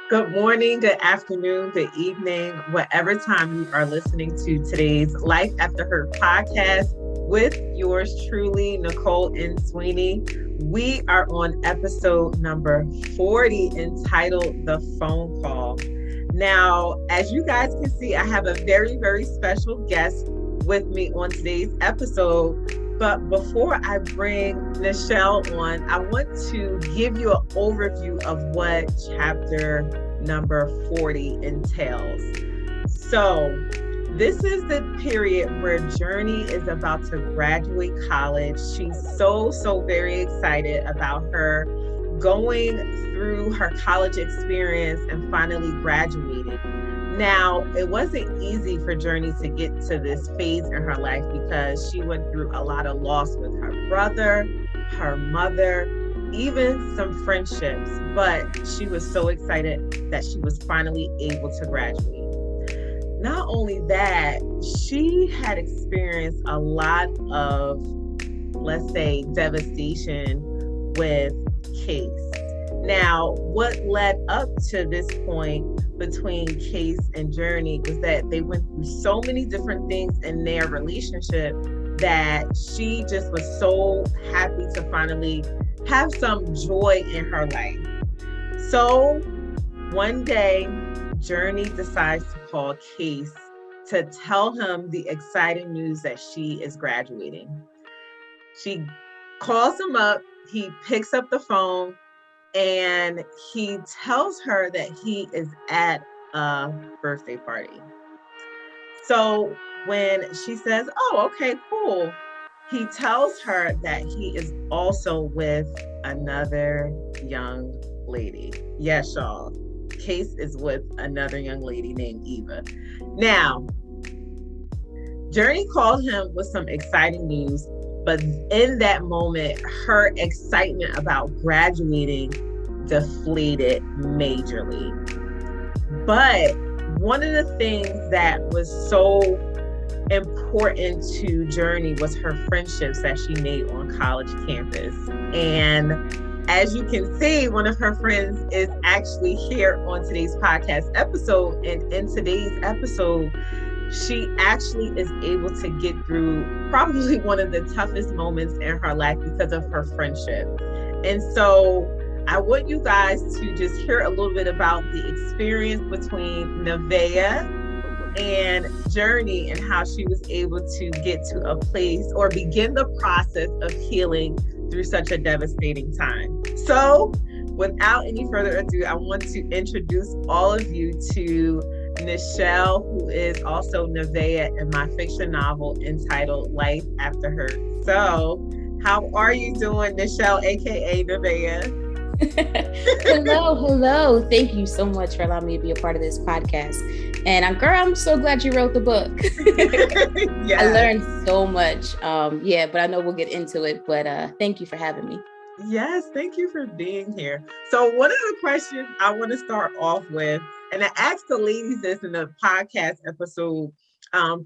Good morning, good afternoon, good evening, whatever time you are listening to today's Life After Her podcast with yours truly, Nicole and Sweeney. We are on episode number 40 entitled The Phone Call. Now, as you guys can see, I have a very, very special guest with me on today's episode. But before I bring Nichelle on, I want to give you an overview of what chapter number 40 entails. So, this is the period where Journee is about to graduate college. She's so very excited about her going through her college experience and finally graduating. Now, it wasn't easy for Journee to get to this phase in her life because she went through a lot of loss with her brother, her mother, even some friendships, but she was so excited that she was finally able to graduate. Not only that, she had experienced a lot of, let's say, devastation with Khase. Now, what led up to this point between Khase and Journee was that they went through so many different things in their relationship that she just was so happy to finally have some joy in her life. So one day, Journee decides to call Khase to tell him the exciting news that she is graduating. She calls him up, he picks up the phone, and he tells her that he is at a birthday party. So when she says, "Oh, okay, cool," he tells her that he is also with another young lady. Yes, y'all. Khase is with another young lady named Eva. Now, Journee called him with some exciting news, but in that moment, her excitement about graduating deflated majorly. But one of the things that was so important to Journee was her friendships that she made on college campus. And as you can see, one of her friends is actually here on today's podcast episode. And in today's episode, she actually is able to get through probably one of the toughest moments in her life because of her friendship. And so I want you guys to just hear a little bit about the experience between Nevaeh and Journee and how she was able to get to a place or begin the process of healing through such a devastating time. So without any further ado, I want to introduce all of you to Nichelle, who is also Nevaeh in my fiction novel entitled Life After Her. So how are you doing, Nichelle, aka Nevaeh? Hello. Thank you so much for allowing me to be a part of this podcast. And I'm so glad you wrote the book. Yes. I learned so much. But I know we'll get into it. But thank you for having me. Yes, thank you for being here. So one of the questions I want to start off with, and I asked the ladies this in the podcast episode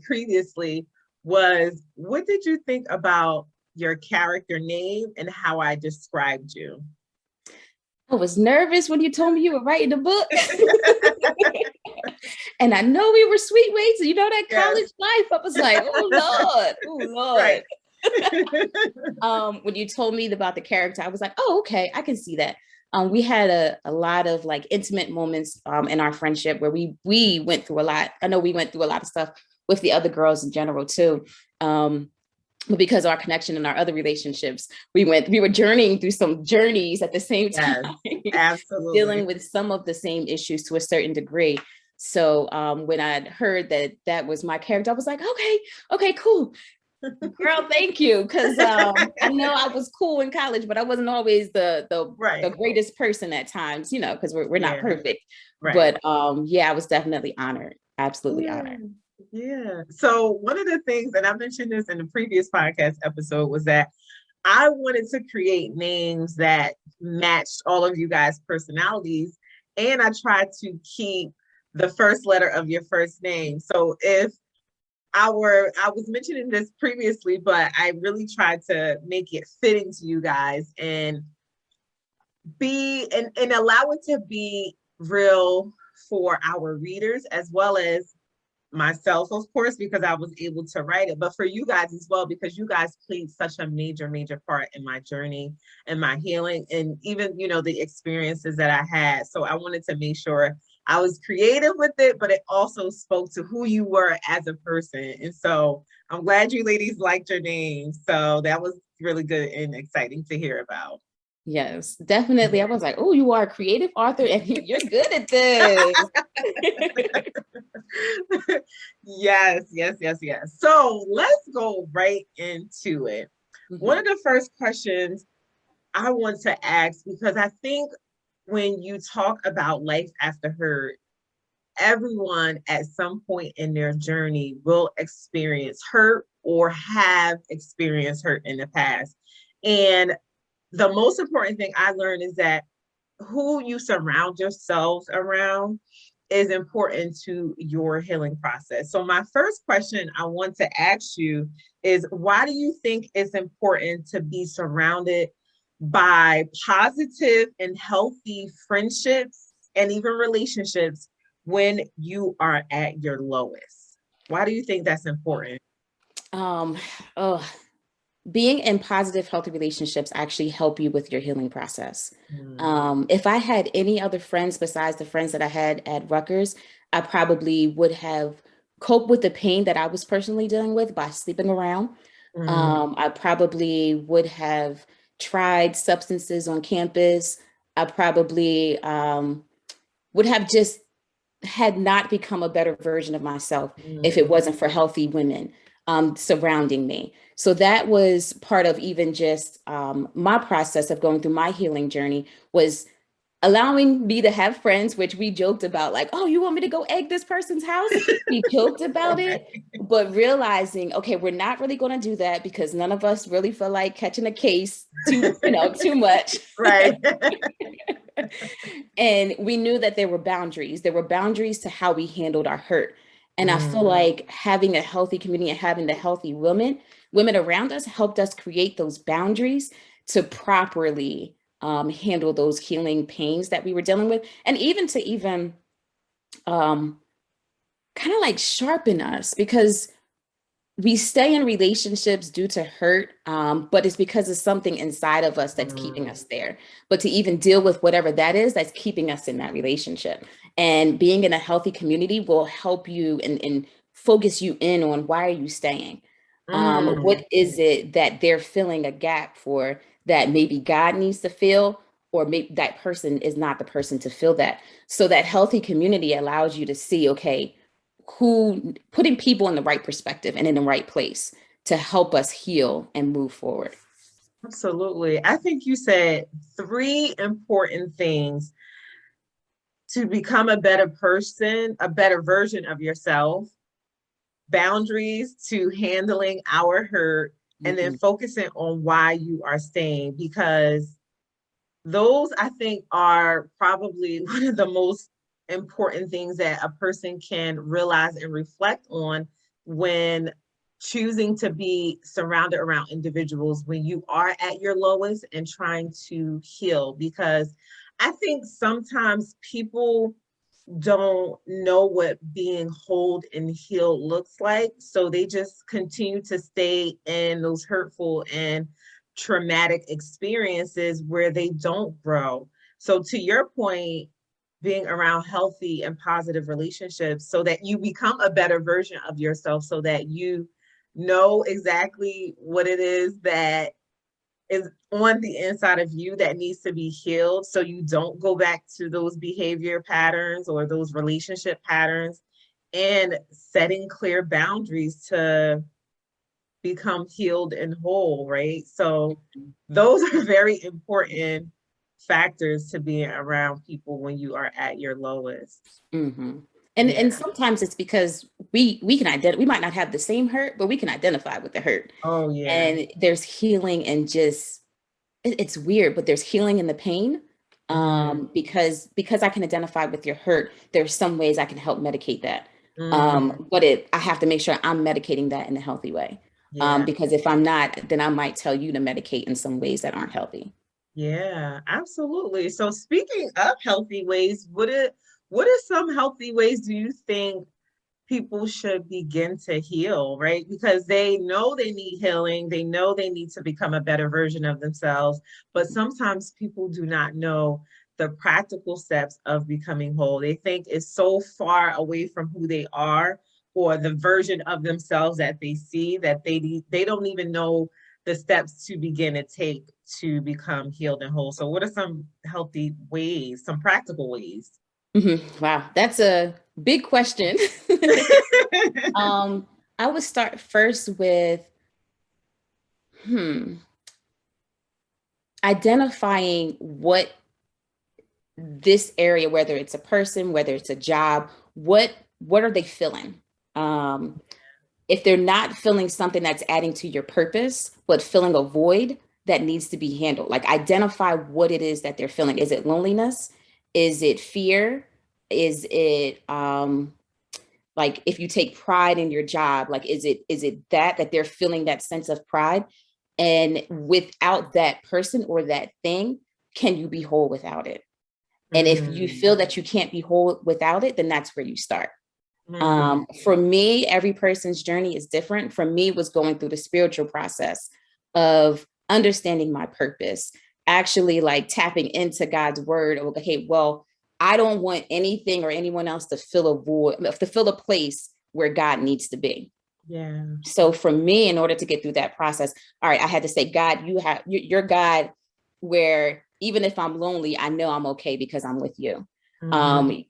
previously, was what did you think about your character name and how I described you? I was nervous when you told me you were writing a book. And I know we were sweet weights, you know, that college life. I was like, oh Lord. Right. When you told me about the character, I was like, oh, okay, I can see that. We had a lot of like intimate moments in our friendship where we went through a lot. I know we went through a lot of stuff with the other girls in general too. But because of our connection and our other relationships, we were journeying through some journeys at the same time. Yes, absolutely. Dealing with some of the same issues to a certain degree. So when I heard that was my character, I was like, okay, cool. Girl, thank you. Because I know I was cool in college, but I wasn't always the greatest person at times, you know, because we're not perfect. Right. But I was definitely honored. Absolutely honored. Yeah. So one of the things, and I mentioned this in the previous podcast episode, was that I wanted to create names that matched all of you guys' personalities. And I tried to keep the first letter of your first name. So if I was mentioning this previously, but I really tried to make it fitting to you guys and allow it to be real for our readers as well as myself, of course, because I was able to write it, but for you guys as well, because you guys played such a major, major part in my journey and my healing, and even, the experiences that I had. So I wanted to make sure I was creative with it, but it also spoke to who you were as a person. And so I'm glad you ladies liked your name. So that was really good and exciting to hear about. Yes, definitely. I was like, oh, you are a creative author and you're good at this. Yes, yes, yes, yes. So let's go right into it. One of the first questions I want to ask, because I think when you talk about life after hurt, everyone at some point in their journey will experience hurt or have experienced hurt in the past. And the most important thing I learned is that who you surround yourselves around is important to your healing process. So my first question I want to ask you is, why do you think it's important to be surrounded by positive and healthy friendships and even relationships when you are at your lowest? Why do you think that's important? Oh, being in positive, healthy relationships actually help you with your healing process. If I had any other friends besides the friends that I had at Rutgers, I probably would have coped with the pain that I was personally dealing with by sleeping around. I probably would have tried substances on campus. I probably would have just had not become a better version of myself if it wasn't for healthy women surrounding me. So that was part of even just my process of going through my healing journey, was allowing me to have friends, which we joked about, like, oh, you want me to go egg this person's house? We joked about it, but realizing, okay, we're not really going to do that because none of us really feel like catching a case too much. Right. And we knew that there were boundaries. There were boundaries to how we handled our hurt. And I feel like having a healthy community and having the healthy women around us helped us create those boundaries to properly handle those healing pains that we were dealing with. And even kind of like sharpen us, because we stay in relationships due to hurt, but it's because of something inside of us that's keeping us there. But to even deal with whatever that is that's keeping us in that relationship, and being in a healthy community will help you and focus you in on, why are you staying? What is it that they're filling a gap for that maybe God needs to fill, or maybe that person is not the person to fill that. So that healthy community allows you to see, okay, who, putting people in the right perspective and in the right place to help us heal and move forward. Absolutely. I think you said three important things to become a better person, a better version of yourself: boundaries to handling our hurt, and then focusing on why you are staying, because those, I think, are probably one of the most important things that a person can realize and reflect on when choosing to be surrounded around individuals when you are at your lowest and trying to heal. Because I think sometimes people don't know what being whole and healed looks like. So they just continue to stay in those hurtful and traumatic experiences where they don't grow. So to your point, being around healthy and positive relationships so that you become a better version of yourself, so that you know exactly what it is that is on the inside of you that needs to be healed, so you don't go back to those behavior patterns or those relationship patterns, and setting clear boundaries to become healed and whole, right? So those are very important factors to being around people when you are at your lowest. And sometimes it's because we can identify, we might not have the same hurt, but we can identify with the hurt. Oh yeah. And there's healing, and just it's weird, but there's healing in the pain. Because I can identify with your hurt, there's some ways I can help medicate that. But I have to make sure I'm medicating that in a healthy way. Because if I'm not, then I might tell you to medicate in some ways that aren't healthy. Yeah, absolutely. So speaking of healthy ways, what are some healthy ways do you think people should begin to heal, right? Because they know they need healing, they know they need to become a better version of themselves, but sometimes people do not know the practical steps of becoming whole. They think it's so far away from who they are or the version of themselves that they see that they don't even know the steps to begin to take to become healed and whole. So what are some healthy ways, some practical ways? Wow, that's a big question. um, I would start first with identifying what this area, whether it's a person, whether it's a job, what are they feeling? Um, if they're not feeling something that's adding to your purpose, but feeling a void that needs to be handled, like identify what it is that they're feeling. Is it loneliness? Is it fear? Is it like if you take pride in your job, like is it that they're feeling that sense of pride? And without that person or that thing, can you be whole without it? And if you feel Mm, that you can't be whole without it, then that's where you start. mm, For me, every person's journey is different. For me, it was going through the spiritual process of understanding my purpose, actually like tapping into God's word. Okay, well, I don't want anything or anyone else to fill a void, to fill a place where God needs to be. yeah. So for me, in order to get through that process, all right, I had to say, God, you're God, where even if I'm lonely, I know I'm okay because I'm with you.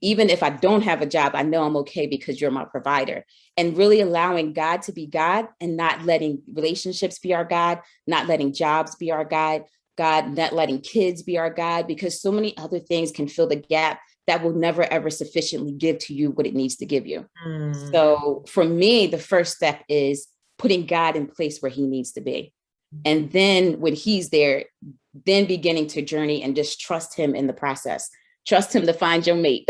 Even if I don't have a job, I know I'm okay because you're my provider. And really allowing God to be God and not letting relationships be our God, not letting jobs be our God, not letting kids be our God, because so many other things can fill the gap that will never ever sufficiently give to you what it needs to give you. Mm, So for me, the first step is putting God in place where he needs to be. And then when he's there, then beginning to journey and just trust him in the process. Trust him to find your mate.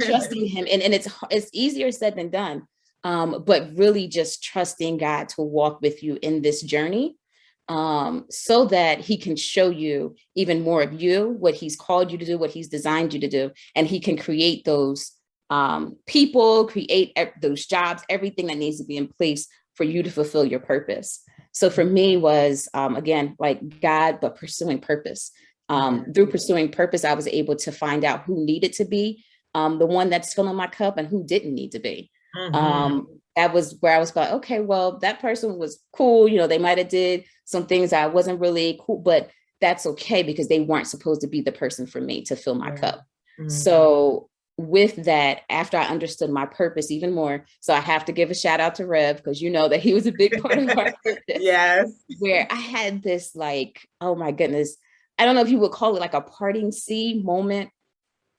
Trusting him. And it's easier said than done. But really just trusting God to walk with you in this journey, so that he can show you even more of you, what he's called you to do, what he's designed you to do. And he can create those people, create those jobs, everything that needs to be in place for you to fulfill your purpose. So for me was, again, like God, but pursuing purpose. Through pursuing purpose, I was able to find out who needed to be the one that's filling my cup and who didn't need to be. That was where I was like, okay, well, that person was cool. You know, they might've did some things I wasn't really cool, but that's okay because they weren't supposed to be the person for me to fill my cup. So with that, after I understood my purpose even more, so I have to give a shout out to Rev, because you know that he was a big part of our purpose. Yes. Where I had this like, oh my goodness, I don't know if you would call it like a parting sea moment.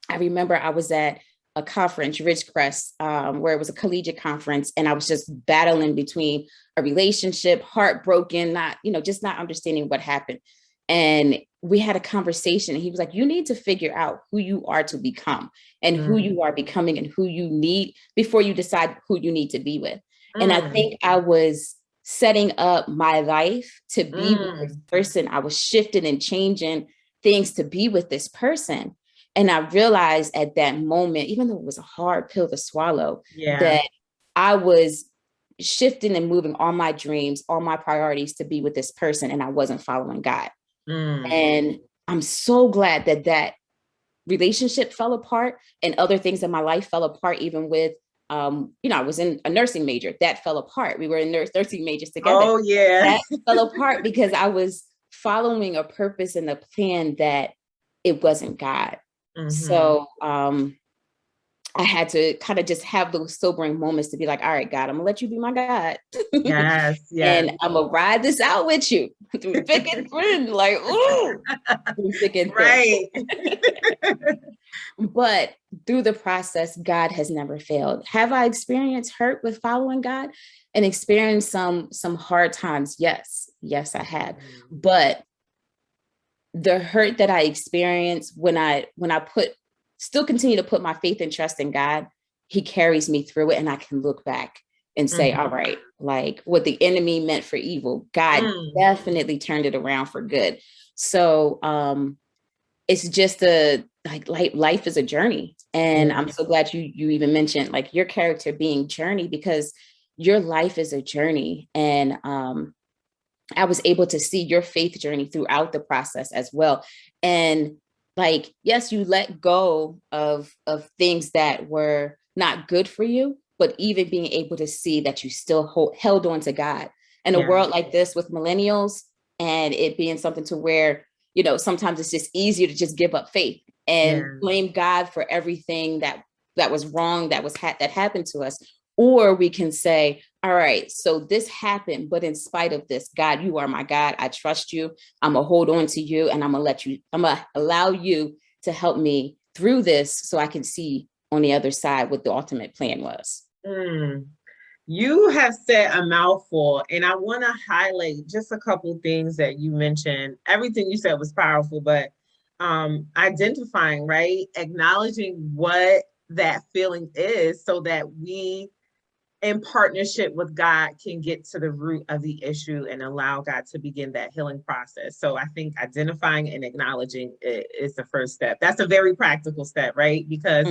I remember I was at a conference, Ridgecrest, where it was a collegiate conference, and I was just battling between a relationship, heartbroken, not, just not understanding what happened. And we had a conversation, and he was like, you need to figure out who you are to become and who you are becoming and who you need before you decide who you need to be with. And I think I was setting up my life to be with this person. I was shifting and changing things to be with this person. And I realized at that moment, even though it was a hard pill to swallow, that I was shifting and moving all my dreams, all my priorities to be with this person, and I wasn't following God. And I'm so glad that that relationship fell apart and other things in my life fell apart, even with, I was in a nursing major that fell apart. We were in nursing majors together. Oh, yeah. That fell apart because I was following a purpose and a plan that it wasn't God. So I had to kind of just have those sobering moments to be like, all right, God, I'm gonna let you be my God. Yes, yes. And I'm gonna ride this out with you through thick and thin, like, ooh, through thick and thin. Right. But through the process, God has never failed. Have I experienced hurt with following God and experienced some hard times? Yes, I have. But the hurt that I experienced when I still continue to put my faith and trust in God, he carries me through it, and I can look back and say, all right, like what the enemy meant for evil, God definitely turned it around for good. So it's just life is a journey. And I'm so glad you even mentioned like your character being Journey, because your life is a journey. And I was able to see your faith journey throughout the process as well. And like, yes, you let go of things that were not good for you, but even being able to see that you still held on to God. In a world like this with millennials, and it being something to where, you know, sometimes it's just easier to just give up faith and blame God for everything that was wrong, that happened to us. Or we can say, all right, so this happened, but in spite of this, God, you are my God. I trust you. I'm gonna hold on to you, and I'm gonna allow you to help me through this so I can see on the other side what the ultimate plan was. You have said a mouthful, and I want to highlight just a couple things that you mentioned. Everything you said was powerful, but identifying, right? Acknowledging what that feeling is so that we, in partnership with God, can get to the root of the issue and allow God to begin that healing process. So I think identifying and acknowledging it is the first step. That's a very practical step, right? Because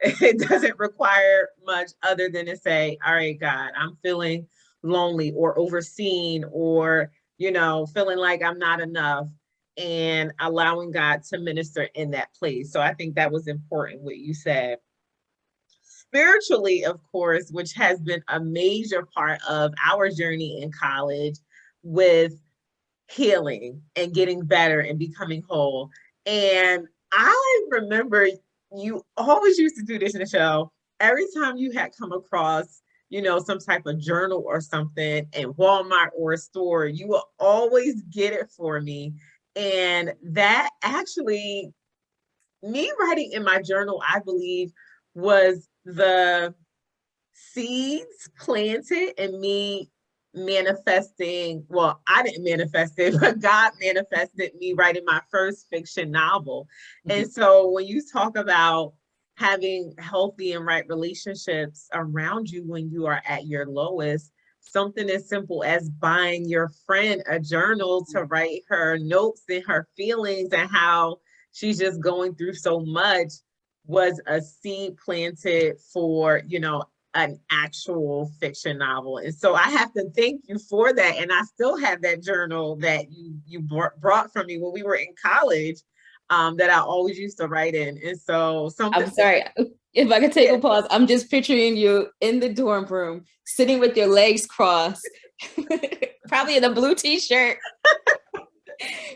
it doesn't require much other than to say, all right, God, I'm feeling lonely or overseen, or, you know, feeling like I'm not enough, and allowing God to minister in that place. So I think that was important what you said. Spiritually, of course, which has been a major part of our journey in college with healing and getting better and becoming whole. And I remember you always used to do this in the show. Every time you had come across, you know, some type of journal or something in Walmart or a store, you will always get it for me. And that actually, me writing in my journal, I believe, was the seeds planted and me manifesting. Well, I didn't manifest it, but God manifested me writing my first fiction novel. And so when you talk about having healthy and right relationships around you when you are at your lowest, something as simple as buying your friend a journal to write her notes and her feelings and how she's just going through so much was a seed planted for, you know, an actual fiction novel. And so I have to thank you for that. And I still have that journal that you brought from me when we were in college, that I always used to write in. And so I'm sorry, if I could take a pause, I'm just picturing you in the dorm room, sitting with your legs crossed, probably in a blue t-shirt.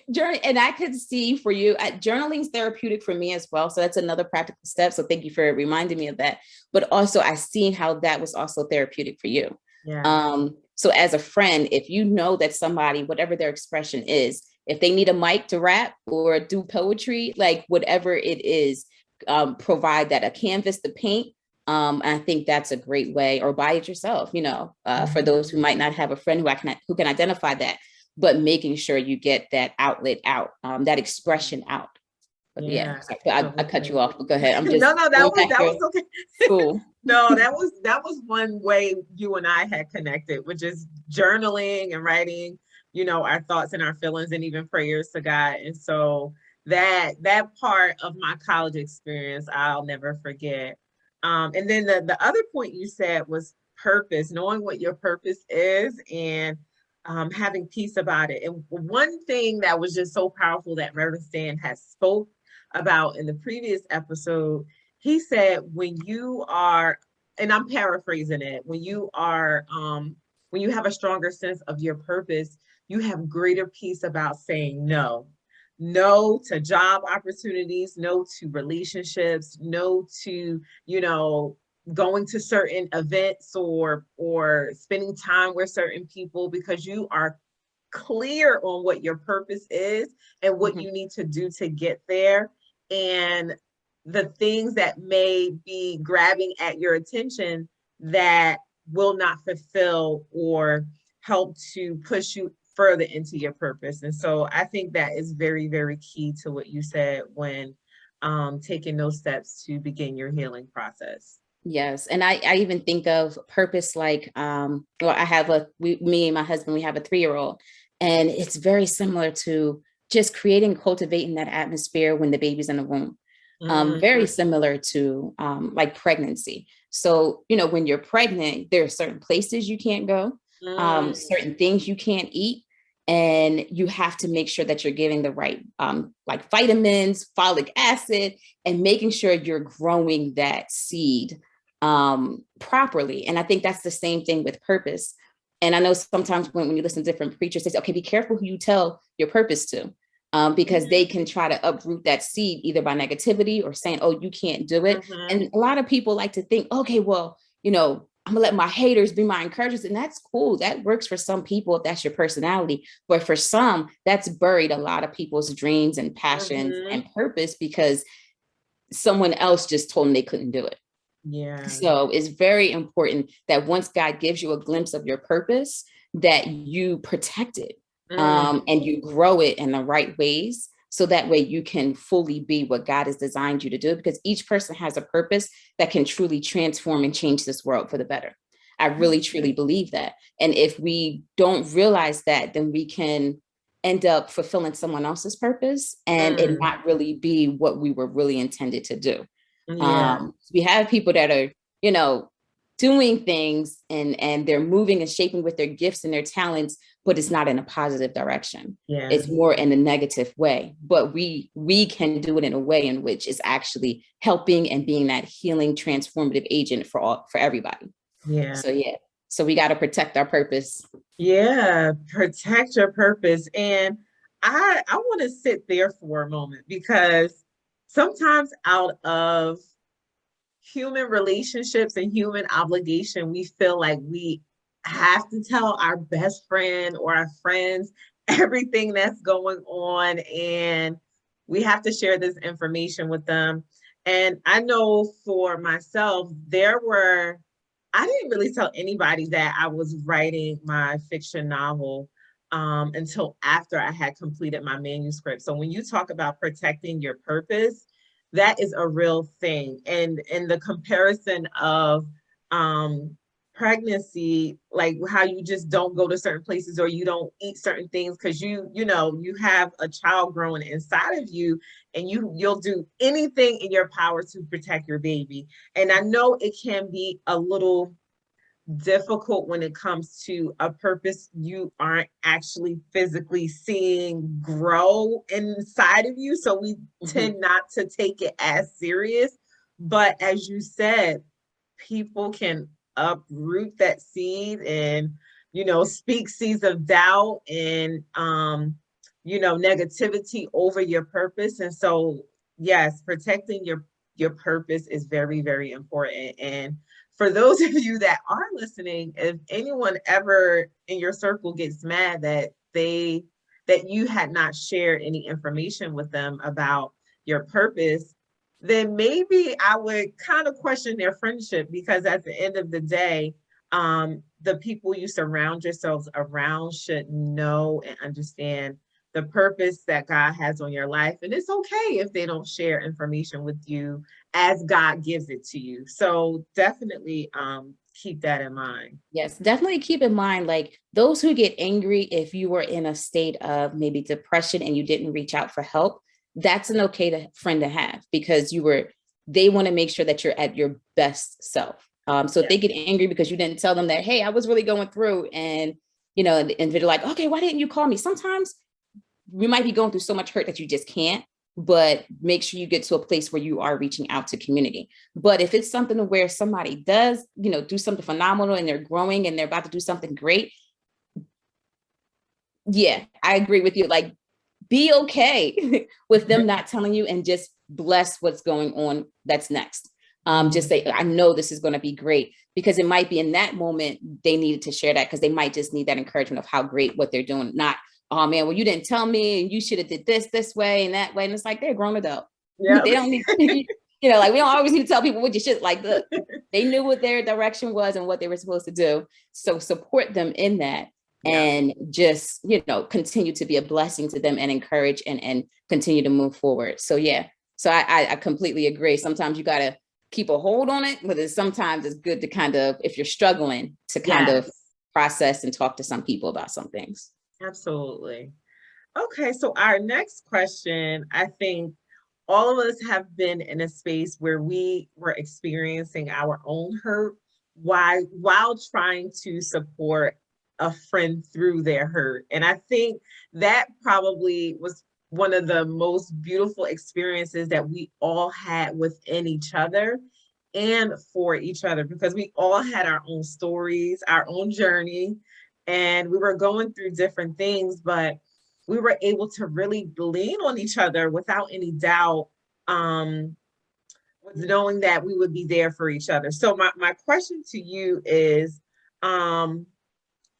Journey, and I could see for you, journaling's therapeutic for me as well. So that's another practical step. So thank you for reminding me of that. But also I've seen how that was also therapeutic for you. So as a friend, if you know that somebody, whatever their expression is, if they need a mic to rap or do poetry, like whatever it is, provide that, a canvas to paint. I think that's a great way, or buy it yourself, you know, for those who might not have a friend who can identify that, but making sure you get that outlet out, that expression out. But I cut you off, but go ahead. I'm just no, that was okay. Cool. No, that was one way you and I had connected, which is journaling and writing, you know, our thoughts and our feelings and even prayers to God. And so that part of my college experience, I'll never forget. And then the other point you said was purpose, knowing what your purpose is, and having peace about it. And one thing that was just so powerful that Reverend Stan has spoke about in the previous episode, he said, when you are, and I'm paraphrasing it, when you have a stronger sense of your purpose, you have greater peace about saying no. No to job opportunities, no to relationships, no to, you know, going to certain events or spending time with certain people, because you are clear on what your purpose is and what you need to do to get there. And the things that may be grabbing at your attention that will not fulfill or help to push you further into your purpose. And so I think that is very, very key to what you said when taking those steps to begin your healing process. Yes. And I even think of purpose like, well, I have me and my husband, we have a 3-year-old, and it's very similar to just creating, cultivating that atmosphere when the baby's in the womb. Very similar to like pregnancy. So, when you're pregnant, there are certain places you can't go, certain things you can't eat. And you have to make sure that you're getting the right, like vitamins, folic acid, and making sure you're growing that seed properly. And I think that's the same thing with purpose. And I know sometimes when you listen to different preachers, they say, okay, be careful who you tell your purpose to, because they can try to uproot that seed either by negativity or saying, oh, you can't do it. And a lot of people like to think, okay, well, I'm gonna let my haters be my encouragers. And that's cool. That works for some people if that's your personality. But for some, that's buried a lot of people's dreams and passions and purpose because someone else just told them they couldn't do it. Yeah. So it's very important that once God gives you a glimpse of your purpose, that you protect it and you grow it in the right ways. So that way you can fully be what God has designed you to do, because each person has a purpose that can truly transform and change this world for the better. I really, truly believe that. And if we don't realize that, then we can end up fulfilling someone else's purpose and it not really be what we were really intended to do. We have people that are, doing things and they're moving and shaping with their gifts and their talents, but it's not in a positive direction. It's more in a negative way, but we can do it in a way in which is actually helping and being that healing, transformative agent for everybody. So we got to protect our purpose. Protect your purpose. And I want to sit there for a moment, because sometimes out of human relationships and human obligation, we feel like we have to tell our best friend or our friends everything that's going on, and we have to share this information with them. And I know for myself, I didn't really tell anybody that I was writing my fiction novel until after I had completed my manuscript. So when you talk about protecting your purpose, that is a real thing. And in the comparison of pregnancy, like how you just don't go to certain places or you don't eat certain things because you have a child growing inside of you, and you'll do anything in your power to protect your baby. And I know it can be a little difficult when it comes to a purpose you aren't actually physically seeing grow inside of you. So we tend not to take it as serious. But as you said, people can uproot that seed and, speak seeds of doubt and, negativity over your purpose. And so, yes, protecting your purpose is very, very important. And for those of you that are listening, if anyone ever in your circle gets mad that you had not shared any information with them about your purpose, then maybe I would kind of question their friendship, because at the end of the day, the people you surround yourselves around should know and understand the purpose that God has on your life. And it's okay if they don't share information with you as God gives it to you. So definitely keep that in mind. Yes, definitely keep in mind, like those who get angry if you were in a state of maybe depression and you didn't reach out for help, that's an okay friend to have, because they want to make sure that you're at your best self. So if they get angry because you didn't tell them that, hey, I was really going through, and and they're like, okay, why didn't you call me? Sometimes we might be going through so much hurt that you just can't, but make sure you get to a place where you are reaching out to community. But if it's something where somebody does, do something phenomenal and they're growing and they're about to do something great. Yeah, I agree with you. Like, be okay with them not telling you, and just bless what's going on that's next. Just say, I know this is going to be great, because it might be in that moment they needed to share that, because they might just need that encouragement of how great what they're doing. Not, oh man, well, you didn't tell me and you should have did this way and that way. And it's like, they're grown adult. Yeah. They don't need, like, we don't always need to tell people what you should, like, look, they knew what their direction was and what they were supposed to do. So support them in that. And just, continue to be a blessing to them and encourage and continue to move forward. So, yeah. So I completely agree. Sometimes you got to keep a hold on it, but sometimes it's good to kind of, if you're struggling, to kind of process and talk to some people about some things. Absolutely. Okay, so our next question, I think all of us have been in a space where we were experiencing our own hurt while trying to support a friend through their hurt. And I think that probably was one of the most beautiful experiences that we all had within each other and for each other, because we all had our own stories, our own journey, and we were going through different things, but we were able to really lean on each other without any doubt, with knowing that we would be there for each other. So my question to you is,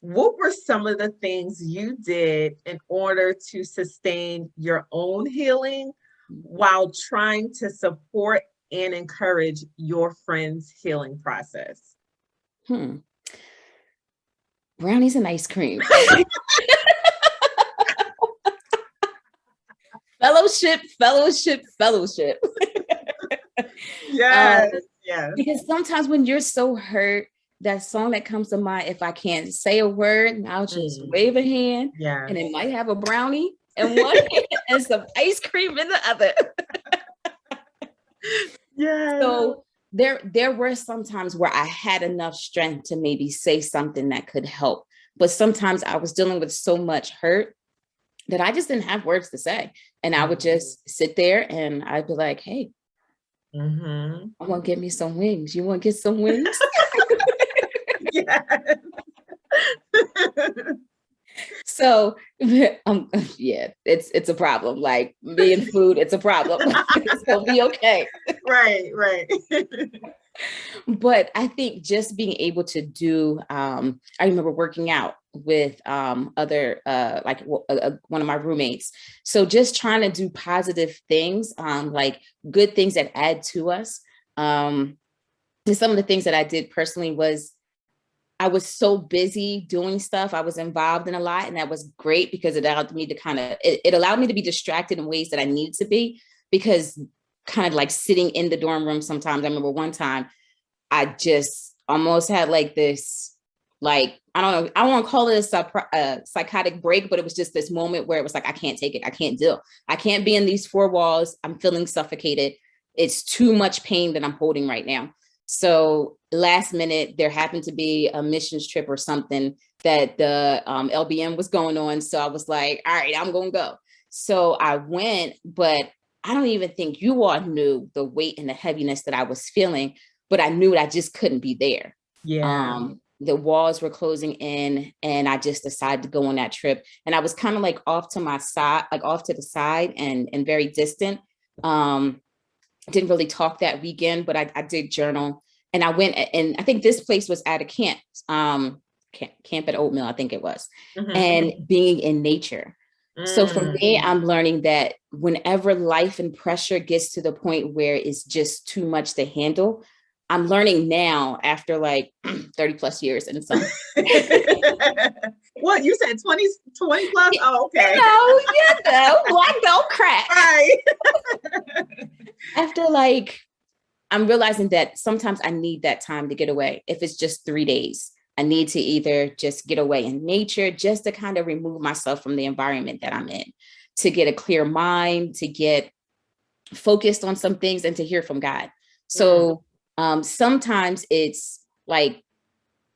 what were some of the things you did in order to sustain your own healing while trying to support and encourage your friend's healing process? Brownies and ice cream. Fellowship. Yes. Because sometimes when you're so hurt, that song that comes to mind, if I can't say a word, I'll just wave a hand, and it might have a brownie in one hand and some ice cream in the other. So there were some times where I had enough strength to maybe say something that could help, but sometimes I was dealing with so much hurt that I just didn't have words to say, and I would just sit there and I'd be like, "Hey, I want to get me some wings. You want to get some wings?" Yes. So it's a problem. Like me and food, it's a problem. It's gonna be okay. Right. But I think just being able to do, I remember working out with other, one of my roommates. So just trying to do positive things, like good things that add to us. And some of the things that I did personally was, I was so busy doing stuff. I was involved in a lot, and that was great because it allowed me to it allowed me to be distracted in ways that I needed to be, because kind of like sitting in the dorm room sometimes. I remember one time I just almost had like this, like, I don't know, I won't call it a psychotic break, but it was just this moment where it was like, I can't take it. I can't deal. I can't be in these four walls. I'm feeling suffocated. It's too much pain that I'm holding right now. So last minute, there happened to be a missions trip or something that the LBM was going on. So I was like, all right, I'm going to go. So I went, but I don't even think you all knew the weight and the heaviness that I was feeling, but I knew that I just couldn't be there. The walls were closing in, and I just decided to go on that trip. And I was kind of like off to my side, like off to the side and very distant. Didn't really talk that weekend, but I did journal, and I went, and I think this place was at a camp at Oatmeal, I think it was, and being in nature. So for me, I'm learning that whenever life and pressure gets to the point where it's just too much to handle, I'm learning now after like 30 plus years and some. What, you said 20 plus? Oh, okay. Black belt crack. Right. After like, I'm realizing that sometimes I need that time to get away. If it's just 3 days, I need to either just get away in nature, just to kind of remove myself from the environment that I'm in, to get a clear mind, to get focused on some things, and to hear from God. So sometimes it's like,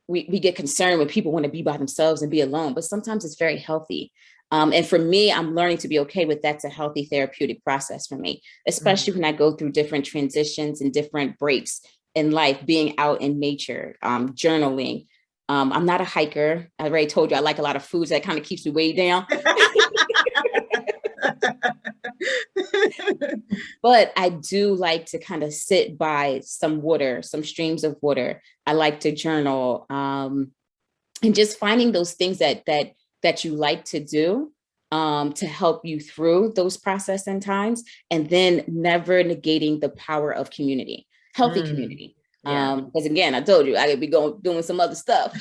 we get concerned when people want to be by themselves and be alone, but sometimes it's very healthy. And for me, I'm learning to be okay with that's a healthy therapeutic process for me, especially when I go through different transitions and different breaks in life, being out in nature, journaling. I'm not a hiker. I already told you I like a lot of foods that kind of keeps me way down. But I do like to kind of sit by some water, some streams of water. I like to journal, and just finding those things that you like to do, to help you through those process and times, and then never negating the power of community, healthy community. Because again, I told you I could be doing some other stuff.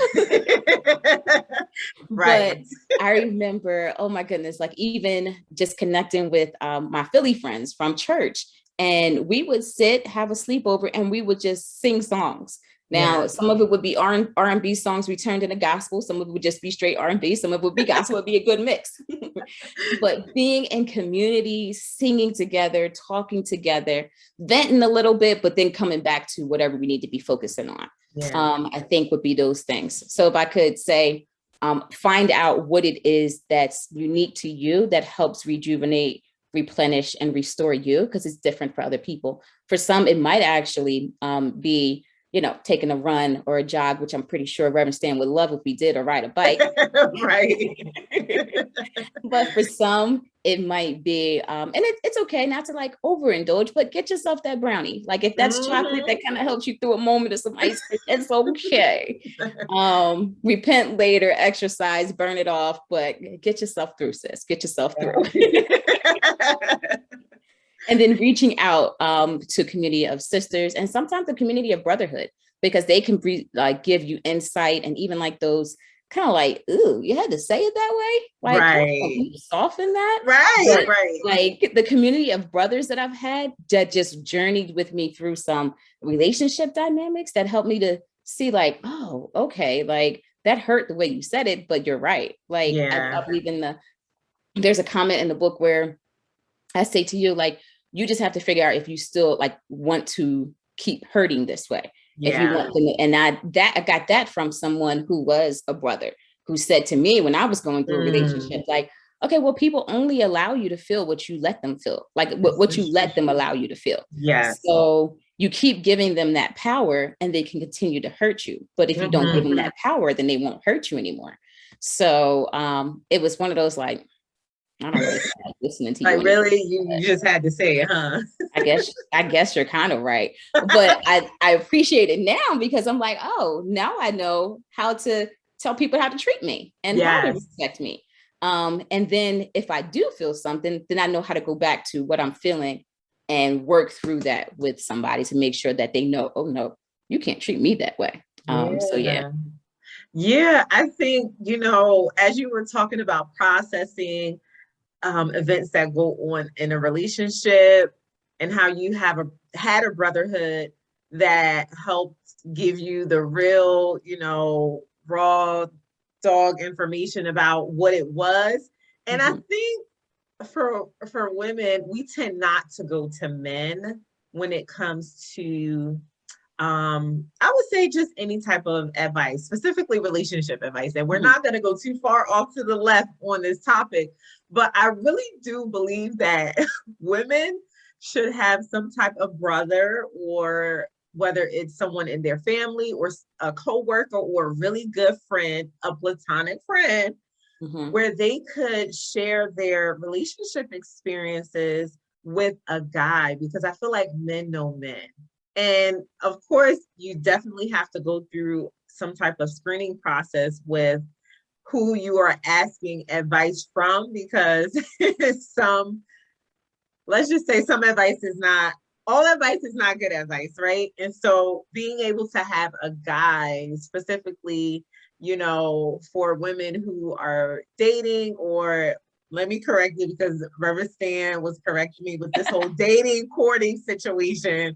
Right. But I remember, oh my goodness, like even just connecting with my Philly friends from church, And we would sit, have a sleepover, and we would just sing songs. Now, some of it would be R&B songs returned into gospel. Some of it would just be straight R&B. Some of it would be gospel. It would be a good mix. But being in community, singing together, talking together, venting a little bit, but then coming back to whatever we need to be focusing on, I think would be those things. So if I could say, find out what it is that's unique to you that helps rejuvenate, replenish, and restore you, because it's different for other people. For some, it might actually be, taking a run or a jog, which I'm pretty sure Reverend Stan would love if we did, or ride a bike. Right. But for some, it might be, and it's okay not to like overindulge, but get yourself that brownie. Like if that's chocolate that kind of helps you through a moment of some ice cream, it's okay. Repent later, exercise, burn it off, but get yourself through, sis. Get yourself through. And then reaching out to a community of sisters, and sometimes a community of brotherhood, because they can give you insight, and even like those kind of like, ooh, you had to say it that way? Like, right. Can you soften that? Right, but, right. Like the community of brothers that I've had that just journeyed with me through some relationship dynamics that helped me to see like, oh, okay, like that hurt the way you said it, but you're right. Like I believe there's a comment in the book where I say to you, like, you just have to figure out if you still like want to keep hurting this way. If you want them, and I got that from someone who was a brother who said to me when I was going through a relationship, like, okay, well, people only allow you to feel what you let them feel, like what you let them allow you to feel. Yes. So you keep giving them that power and they can continue to hurt you. But if you don't give them that power, then they won't hurt you anymore. So it was one of those like, I don't really like listening to you. Like really, you just had to say it, huh? I guess you're kind of right. But I appreciate it now because I'm like, oh, now I know how to tell people how to treat me and how to respect me. And then if I do feel something, then I know how to go back to what I'm feeling and work through that with somebody to make sure that they know, oh no, you can't treat me that way. So yeah. Yeah, I think, as you were talking about processing events that go on in a relationship and how you had a brotherhood that helped give you the real, raw dog information about what it was. And I think for women, we tend not to go to men when it comes to I would say just any type of advice, specifically relationship advice. And we're not going to go too far off to the left on this topic, but I really do believe that women should have some type of brother, or whether it's someone in their family or a coworker or a really good friend, a platonic friend, where they could share their relationship experiences with a guy, because I feel like men know men. And of course, you definitely have to go through some type of screening process with who you are asking advice from, because let's just say all advice is not good advice, right? And so being able to have a guy specifically, for women who are dating, or let me correct you because Reverend Stan was correcting me with this whole dating, courting situation.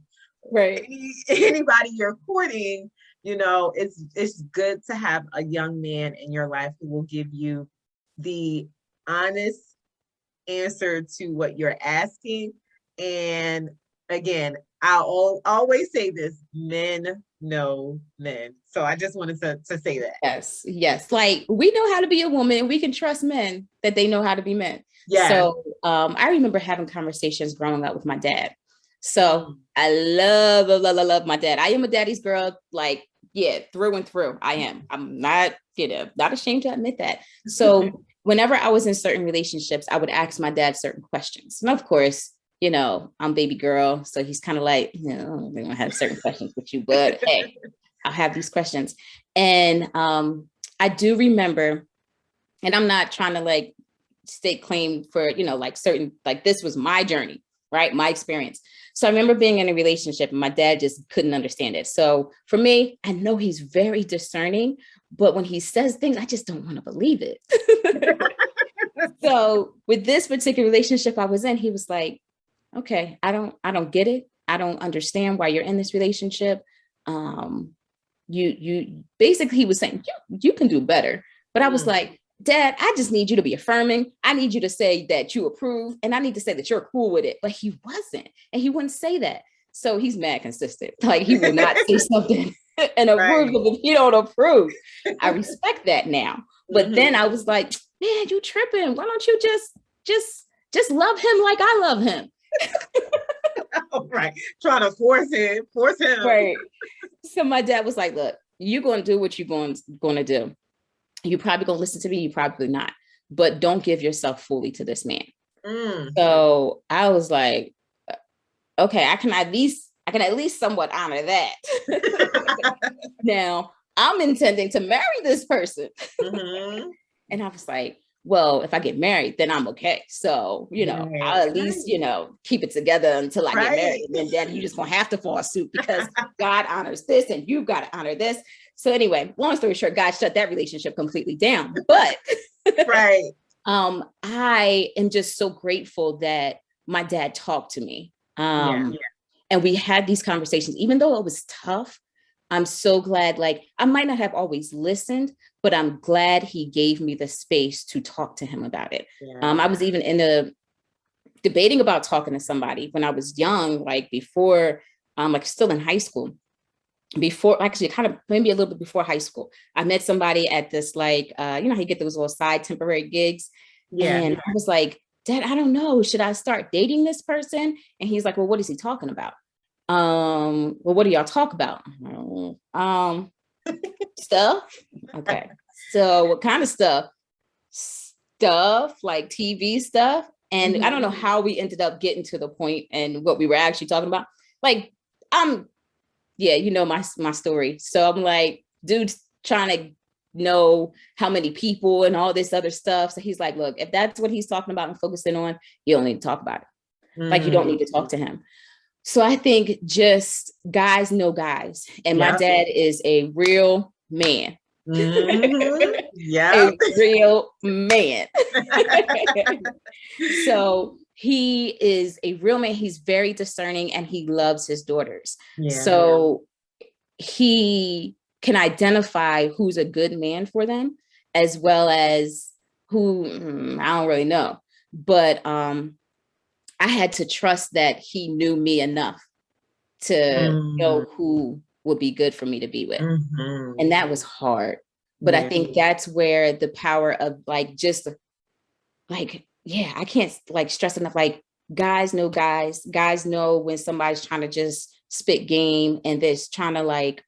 Right. Anybody you're courting, it's good to have a young man in your life who will give you the honest answer to what you're asking. And again, I'll always say this: men know men. So I just wanted to say that. Yes. Like, we know how to be a woman, and we can trust men that they know how to be men. Yeah. So I remember having conversations growing up with my dad. So I love my dad. I am a daddy's girl, like, yeah, through and through. I am. I'm not, not ashamed to admit that. So whenever I was in certain relationships, I would ask my dad certain questions. And of course, I'm baby girl. So he's kind of like, we're going to have certain questions with you, but hey, I'll have these questions. And I do remember, and I'm not trying to like stake claim for, like certain, like this was my journey, right? My experience. So I remember being in a relationship and my dad just couldn't understand it. So for me, I know he's very discerning, but when he says things, I just don't want to believe it. So with this particular relationship I was in, he was like, okay, I don't get it. I don't understand why you're in this relationship. Um, you basically, he was saying you can do better. But I was like, Dad, I just need you to be affirming. I need you to say that you approve, and I need to say that you're cool with it. But he wasn't, and he wouldn't say that. So he's mad consistent. Like, he will not say something and approve of if he don't approve. I respect that now. But then I was like, man, you tripping. Why don't you just love him like I love him? Right. Trying to force him. Right. So my dad was like, look, you're going to do what you're going to do. You're probably going to listen to me. You probably not, but don't give yourself fully to this man. So I was like, okay, I can at least somewhat honor that. Now I'm intending to marry this person. And I was like, well, if I get married, then I'm okay. So, I'll at least, keep it together until I get married. And then Daddy, you just gonna have to fall suit because God honors this and you've got to honor this. So anyway, long story short, God shut that relationship completely down. But I am just so grateful that my dad talked to me. And we had these conversations, even though it was tough. I'm so glad, like, I might not have always listened, but I'm glad he gave me the space to talk to him about it. I was even debating about talking to somebody when I was young, like before, like still in high school, before, actually kind of maybe a little bit before high school. I met somebody at this, like, how you get those little side temporary gigs. And I was like, Dad, I don't know. Should I start dating this person? And he's like, well, what is he talking about? Well, what do y'all talk about? Stuff. Okay. So what kind of stuff? Stuff like TV stuff. And I don't know how we ended up getting to the point and what we were actually talking about. Like, my story. So I'm like, dude's trying to know how many people and all this other stuff. So he's like, look, if that's what he's talking about and focusing on, you don't need to talk about it. Like, you don't need to talk to him. So I think just guys know guys. And my dad is a real man. A real man. So he is a real man. He's very discerning and he loves his daughters. So he can identify who's a good man for them, as well as who, I don't really know. But I had to trust that he knew me enough to know who would be good for me to be with. And that was hard. But I think that's where the power of I can't stress enough, like, guys know when somebody's trying to just spit game and they're trying to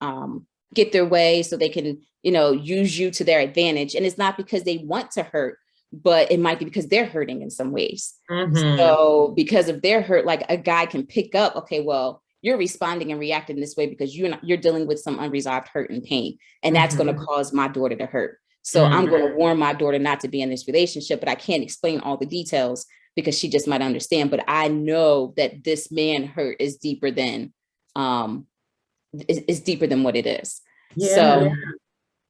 get their way so they can, use you to their advantage. And it's not because they want to hurt, but it might be because they're hurting in some ways. So because of their hurt, like, a guy can pick up, okay, well, you're responding and reacting this way because you're dealing with some unresolved hurt and pain. And that's going to cause my daughter to hurt. So I'm going to warn my daughter not to be in this relationship, but I can't explain all the details because she just might understand. But I know that this man hurt is deeper than what it is. So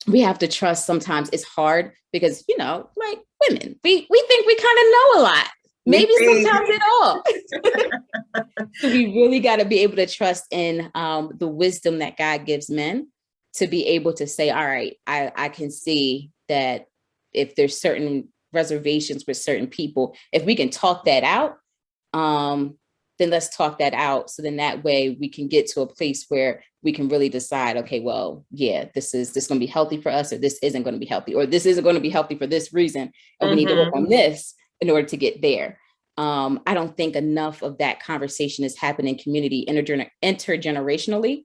we have to trust. Sometimes it's hard because, like women, we think we kind of know a lot. Maybe sometimes at all. So we really got to be able to trust in the wisdom that God gives men to be able to say, all right, I can see that if there's certain reservations with certain people, if we can talk that out, then let's talk that out. So then that way we can get to a place where we can really decide, okay, well, yeah, this going to be healthy for us, or this isn't going to be healthy, or this isn't going to be healthy for this reason. And we need to work on this in order to get there. I don't think enough of that conversation is happening in community intergenerationally.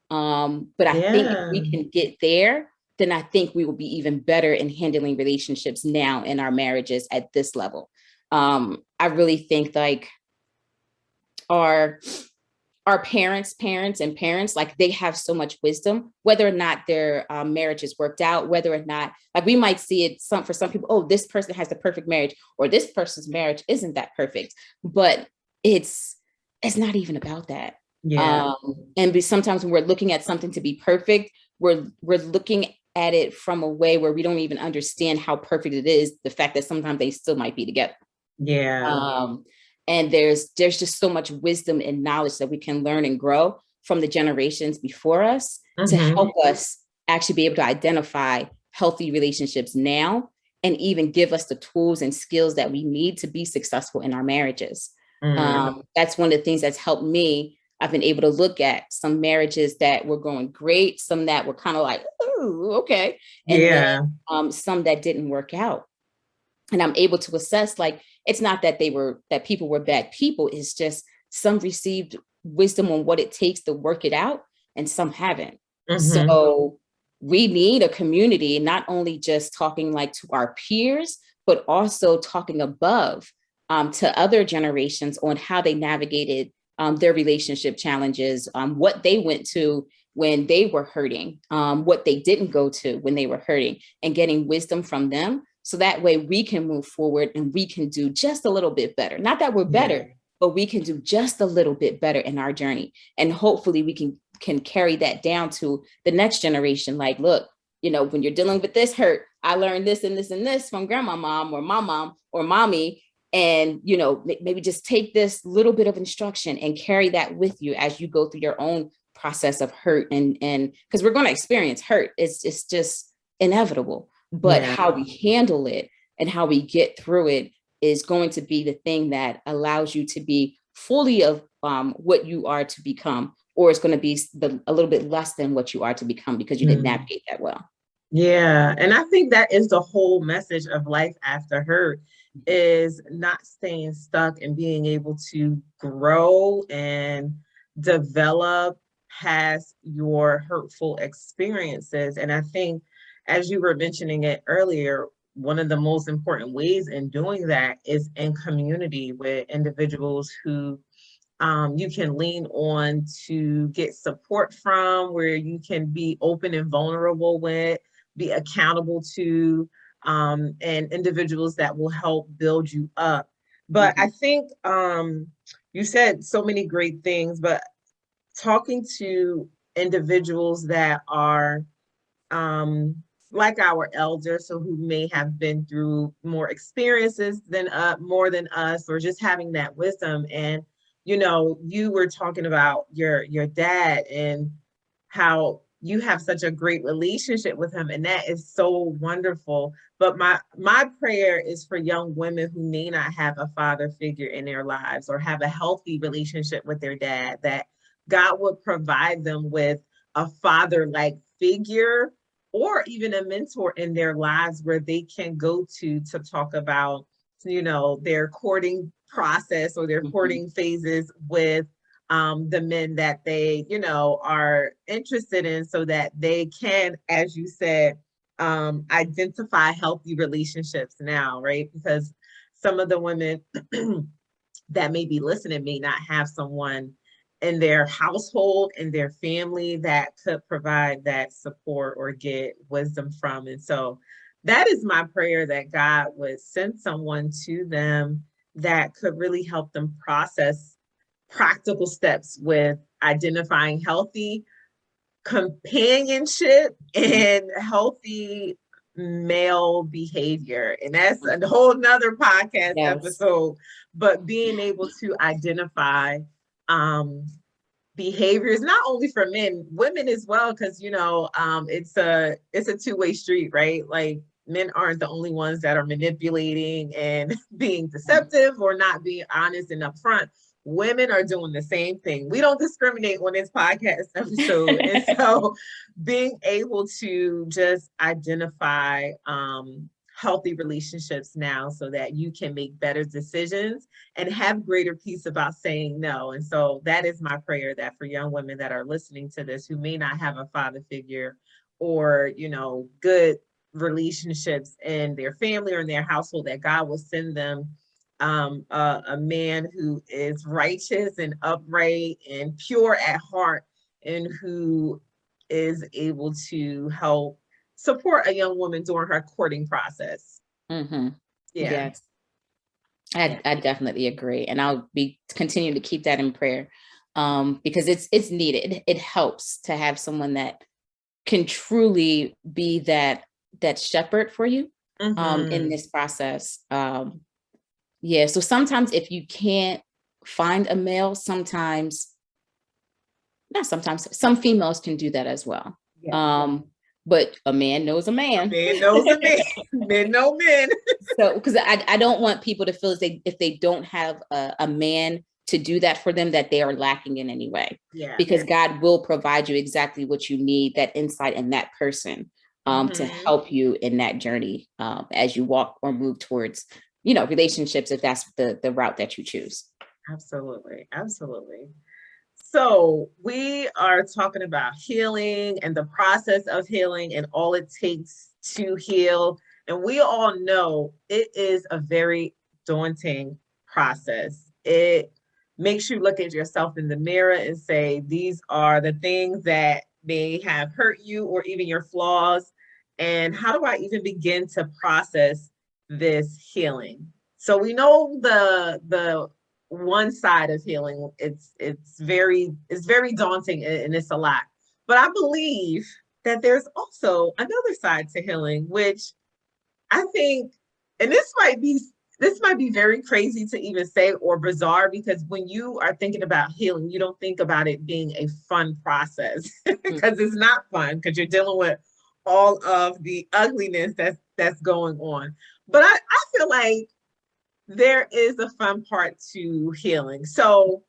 But I think if we can get there, then I think we will be even better in handling relationships now in our marriages at this level. I really think our parents, like, they have so much wisdom, whether or not their marriage is worked out, whether or not, like, we might see it for some people, oh, this person has the perfect marriage, or this person's marriage isn't that perfect, but it's not even about that. And sometimes when we're looking at something to be perfect, we're looking at it from a way where we don't even understand how perfect it is, the fact that sometimes they still might be together. And there's just so much wisdom and knowledge that we can learn and grow from the generations before us to help us actually be able to identify healthy relationships now, and even give us the tools and skills that we need to be successful in our marriages. That's one of the things that's helped me. I've been able to look at some marriages that were going great, some that were kind of like, oh, okay. And then some that didn't work out. And I'm able to assess, like, it's not that people were bad people. It's just some received wisdom on what it takes to work it out, and some haven't. So we need a community, not only just talking like to our peers, but also talking above to other generations on how they navigated their relationship challenges, what they went to when they were hurting, what they didn't go to when they were hurting, and getting wisdom from them. So that way we can move forward and we can do just a little bit better. Not that we're better, but we can do just a little bit better in our journey. And hopefully we can carry that down to the next generation. Like, look, when you're dealing with this hurt, I learned this and this and this from grandma, mom, or my mom or mommy. And, maybe just take this little bit of instruction and carry that with you as you go through your own process of hurt. And because we're going to experience hurt. It's just inevitable. But how we handle it and how we get through it is going to be the thing that allows you to be fully of what you are to become, or it's going to be a little bit less than what you are to become because you didn't navigate that well. Yeah. And I think that is the whole message of life after hurt, is not staying stuck and being able to grow and develop past your hurtful experiences. And I think, as you were mentioning it earlier, one of the most important ways in doing that is in community with individuals who you can lean on to get support from, where you can be open and vulnerable with, be accountable to, and individuals that will help build you up. But I think you said so many great things, but talking to individuals that are like our elders, so who may have been through more experiences than more than us, or just having that wisdom. And you were talking about your dad and how you have such a great relationship with him, and that is so wonderful. But my prayer is for young women who may not have a father figure in their lives or have a healthy relationship with their dad, that God would provide them with a father-like figure, or even a mentor in their lives where they can go to talk about, their courting process or their courting phases with the men that they, are interested in, so that they can, as you said, identify healthy relationships now, right? Because some of the women that may be listening may not have someone in their household, in their family, that could provide that support or get wisdom from. And so that is my prayer, that God would send someone to them that could really help them process practical steps with identifying healthy companionship and healthy male behavior. And that's a whole nother podcast episode. But being able to identify behaviors, not only for men, women as well, because it's a two-way street, right? Like, men aren't the only ones that are manipulating and being deceptive or not being honest and upfront. Women are doing the same thing. We don't discriminate on this podcast episode. And so being able to just identify healthy relationships now, so that you can make better decisions and have greater peace about saying no. And so that is my prayer, that for young women that are listening to this, who may not have a father figure or, good relationships in their family or in their household, that God will send them a man who is righteous and upright and pure at heart, and who is able to help support a young woman during her courting process. Yes, I definitely agree, and I'll be continue to keep that in prayer, because it's needed. It helps to have someone that can truly be that shepherd for you in this process. Yeah. So sometimes if you can't find a male, not sometimes, some females can do that as well. Yeah. But a man knows a man. A man knows a man. Men know men. So, because I don't want people to feel as if they don't have a man to do that for them, that they are lacking in any way. Yeah. Because God will provide you exactly what you need, that insight and that person to help you in that journey as you walk or move towards, relationships, if that's the route that you choose. Absolutely. Absolutely. So we are talking about healing and the process of healing and all it takes to heal. And we all know it is a very daunting process. It makes you look at yourself in the mirror and say, these are the things that may have hurt you or even your flaws. And how do I even begin to process this healing? So we know the one side of healing. It's very daunting and it's a lot. But I believe that there's also another side to healing, which I think, and this might be very crazy to even say or bizarre, because when you are thinking about healing, you don't think about it being a fun process because it's not fun, because you're dealing with all of the ugliness that's going on. But I feel like there is a fun part to healing. So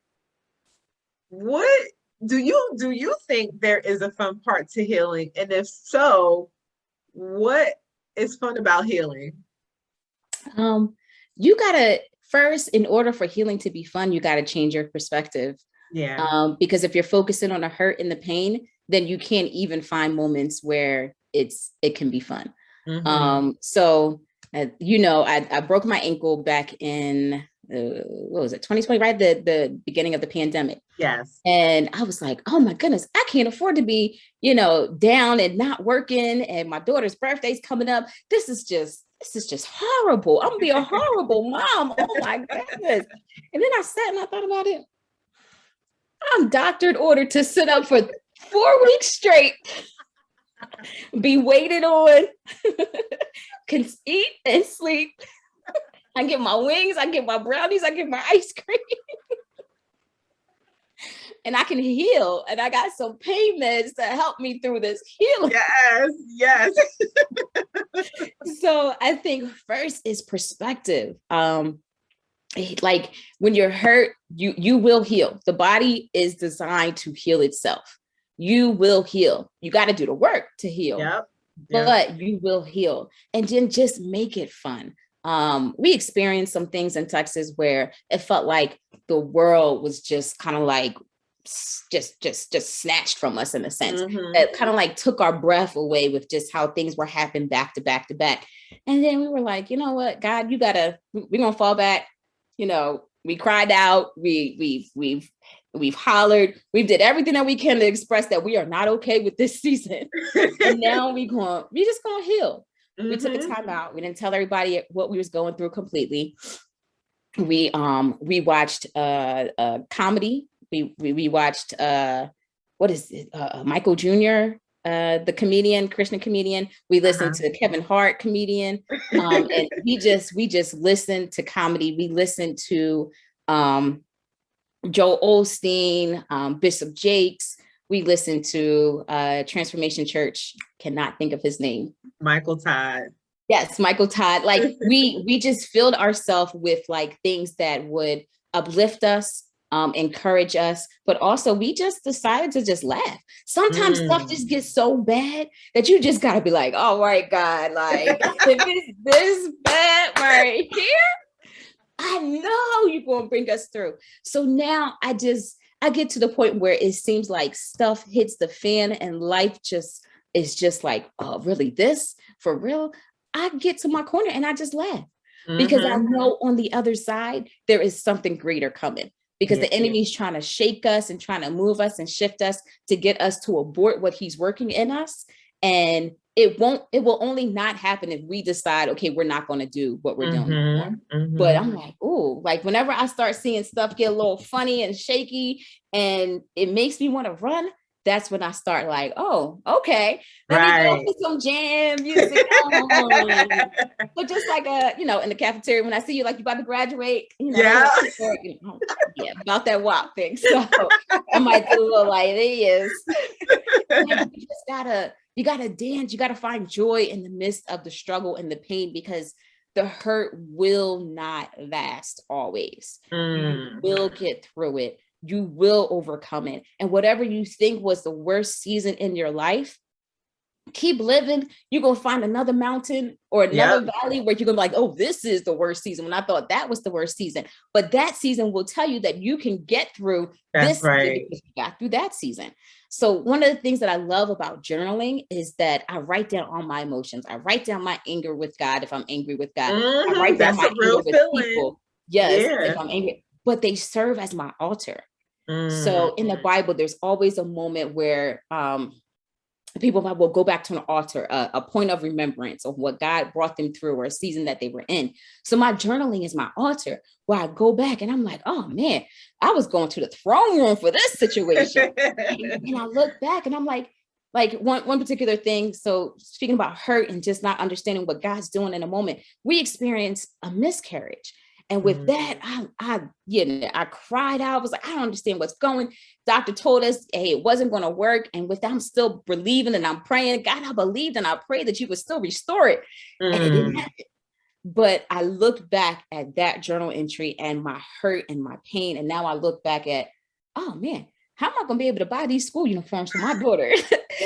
what do you think there is a fun part to healing? And if so, what is fun about healing? You gotta first, in order for healing to be fun, you gotta change your perspective. Yeah. Because if you're focusing on the hurt and the pain, then you can't even find moments where it can be fun. So I broke my ankle back in what was it, 2020, right? The beginning of the pandemic. Yes. And I was like, oh my goodness, I can't afford to be, down and not working. And my daughter's birthday's coming up. This is just horrible. I'm gonna be a horrible mom. Oh my goodness. And then I sat and I thought about it. I'm doctored ordered to sit up for 4 weeks straight, be waited on, can eat and sleep. I get my wings, I get my brownies, I get my ice cream. And I can heal. And I got some pain meds to help me through this healing. Yes. So I think first is perspective. Like when you're hurt, you will heal. The body is designed to heal itself. You will heal. You got to do the work to heal. Yep. But you will heal. And then just make it fun. We experienced some things in Texas where it felt like the world was just kind of like just snatched from us, in a sense. It kind of like took our breath away with just how things were happening back to back to back. And then we were like, you know what, God, we're gonna fall back. We cried out, we've hollered, we did everything that we can to express that we are not okay with this season. And now we just gonna heal. We took a time out. We didn't tell everybody what we was going through completely. We watched a comedy. We watched what is it? Michael Jr., the comedian, Christian comedian. We listened to Kevin Hart, comedian, and we just listened to comedy. We listened to Joel Osteen, Bishop Jakes. We listened to Transformation Church. Cannot think of his name. Michael Todd. Yes, Michael Todd. Like we just filled ourselves with like things that would uplift us, encourage us, but also we just decided to just laugh. Sometimes stuff just gets so bad that you just gotta be like, all right, God, like if it's this bad right here, I know you're gonna bring us through. So now I get to the point where it seems like stuff hits the fan and life is just like, oh, really, this for real? I get to my corner and I just laugh because I know on the other side, there is something greater coming, because the enemy's trying to shake us and trying to move us and shift us to get us to abort what he's working in us. And it will only not happen if we decide, okay, we're not going to do what we're doing. But I'm like, oh, like whenever I start seeing stuff get a little funny and shaky and it makes me want to run, that's when I start like, oh, okay, let me go Right. put some jam music But just like in the cafeteria, when I see you, like you about to graduate, Yeah. yeah, about that WAP thing. So I might do a little like this. And you gotta dance, you gotta find joy in the midst of the struggle and the pain, because the hurt will not last always. You will get through it. You will overcome it. And whatever you think was the worst season in your life, keep living. You're going to find another mountain or another valley where you're going to be like, oh, this is the worst season, when I thought that was the worst season. But that season will tell you that you can get through this season because you got through that season. So one of the things that I love about journaling is that I write down all my emotions. I write down my anger with God if I'm angry with God. I write down my anger with people. Yes, if I'm angry. But they serve as my altar. So in the Bible, there's always a moment where people will go back to an altar, a point of remembrance of what God brought them through or a season that they were in. So my journaling is my altar, where I go back and I'm like, oh man, I was going to the throne room for this situation. And I look back and I'm like one particular thing. So speaking about hurt and just not understanding what God's doing in a moment, we experienced a miscarriage. And with that, I cried out. I was like, I don't understand what's going. Doctor told us, hey, it wasn't going to work. And with that, I'm still believing and I'm praying. God, I believed and I prayed that you would still restore it. And it didn't happen. But I looked back at that journal entry and my hurt and my pain. And now I look back at, oh man, how am I going to be able to buy these school uniforms for my daughter?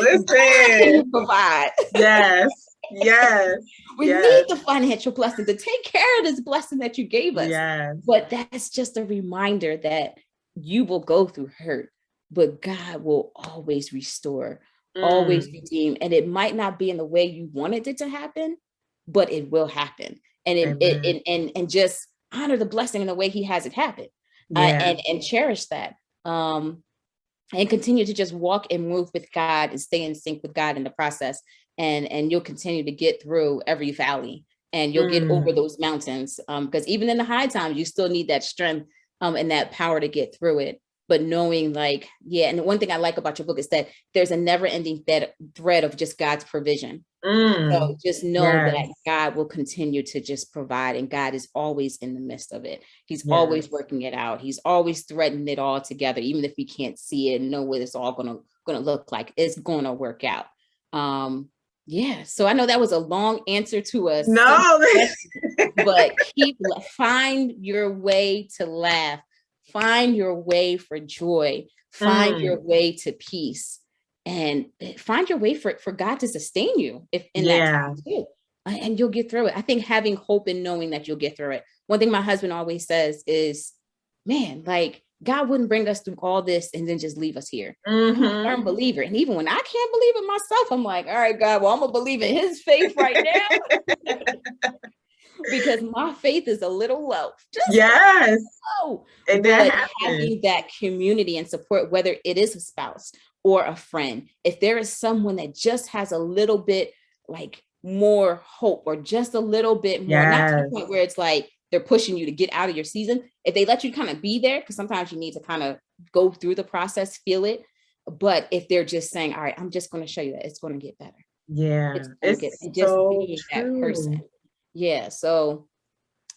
Listen. Provide. Yes. Yes. We need the financial blessing to take care of this blessing that you gave us. Yes. But that's just a reminder that you will go through hurt, but God will always restore, always redeem. And it might not be in the way you wanted it to happen, but it will happen. And and just honor the blessing in the way he has it happen. And cherish that. And continue to just walk and move with God and stay in sync with God in the process. And you'll continue to get through every valley and you'll get over those mountains. Because even in the high times, you still need that strength and that power to get through it. But knowing and one thing I like about your book is that there's a never ending thread of just God's provision. So just know that God will continue to just provide, and God is always in the midst of it. He's always working it out. He's always threading it all together, even if we can't see it and know what it's all gonna look like. It's gonna work out. So I know that was a long answer to us. No, but find your way to laugh, find your way for joy, find your way to peace. And find your way for God to sustain you if in that time too. And you'll get through it. I think having hope and knowing that you'll get through it. One thing my husband always says is, man, like God wouldn't bring us through all this and then just leave us here. I'm a firm believer. And even when I can't believe it myself, I'm like, all right, God, well, I'm gonna believe in his faith right now. Because my faith is a little low. Low. But having that community and support, whether it is a spouse or a friend, if there is someone that just has a little bit like more hope or just a little bit more, not to the point where it's like they're pushing you to get out of your season. If they let you kind of be there, because sometimes you need to kind of go through the process, feel it. But if they're just saying, all right, I'm just going to show you that it's going to get better. It's just being that person. So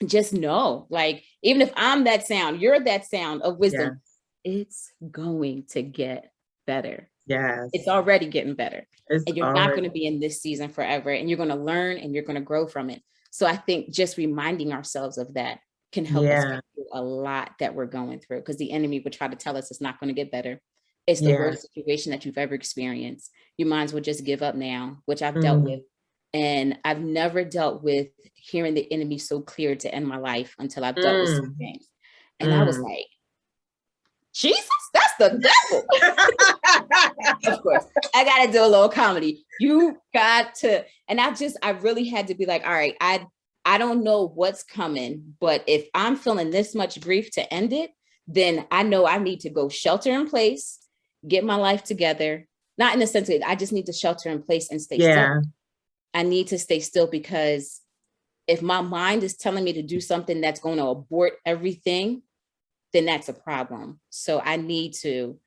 just know, like, even if I'm that sound, you're that sound of wisdom, it's going to get better. It's already getting better. And you're not going to be in this season forever, and you're going to learn and you're going to grow from it. So I think just reminding ourselves of that can help us get through a lot that we're going through, because the enemy would try to tell us it's not going to get better. It's the worst situation that you've ever experienced. You might as well just give up now, which I've dealt with. And I've never dealt with hearing the enemy so clear to end my life until I've dealt with some things. And I was like, Jesus, that's the devil. Of course, I got to do a little comedy. You got to, and I really had to be like, all right, I don't know what's coming, but if I'm feeling this much grief to end it, then I know I need to go shelter in place, get my life together. Not in the sense that I just need to shelter in place and stay still. I need to stay still, because if my mind is telling me to do something that's going to abort everything, then that's a problem. So I need to,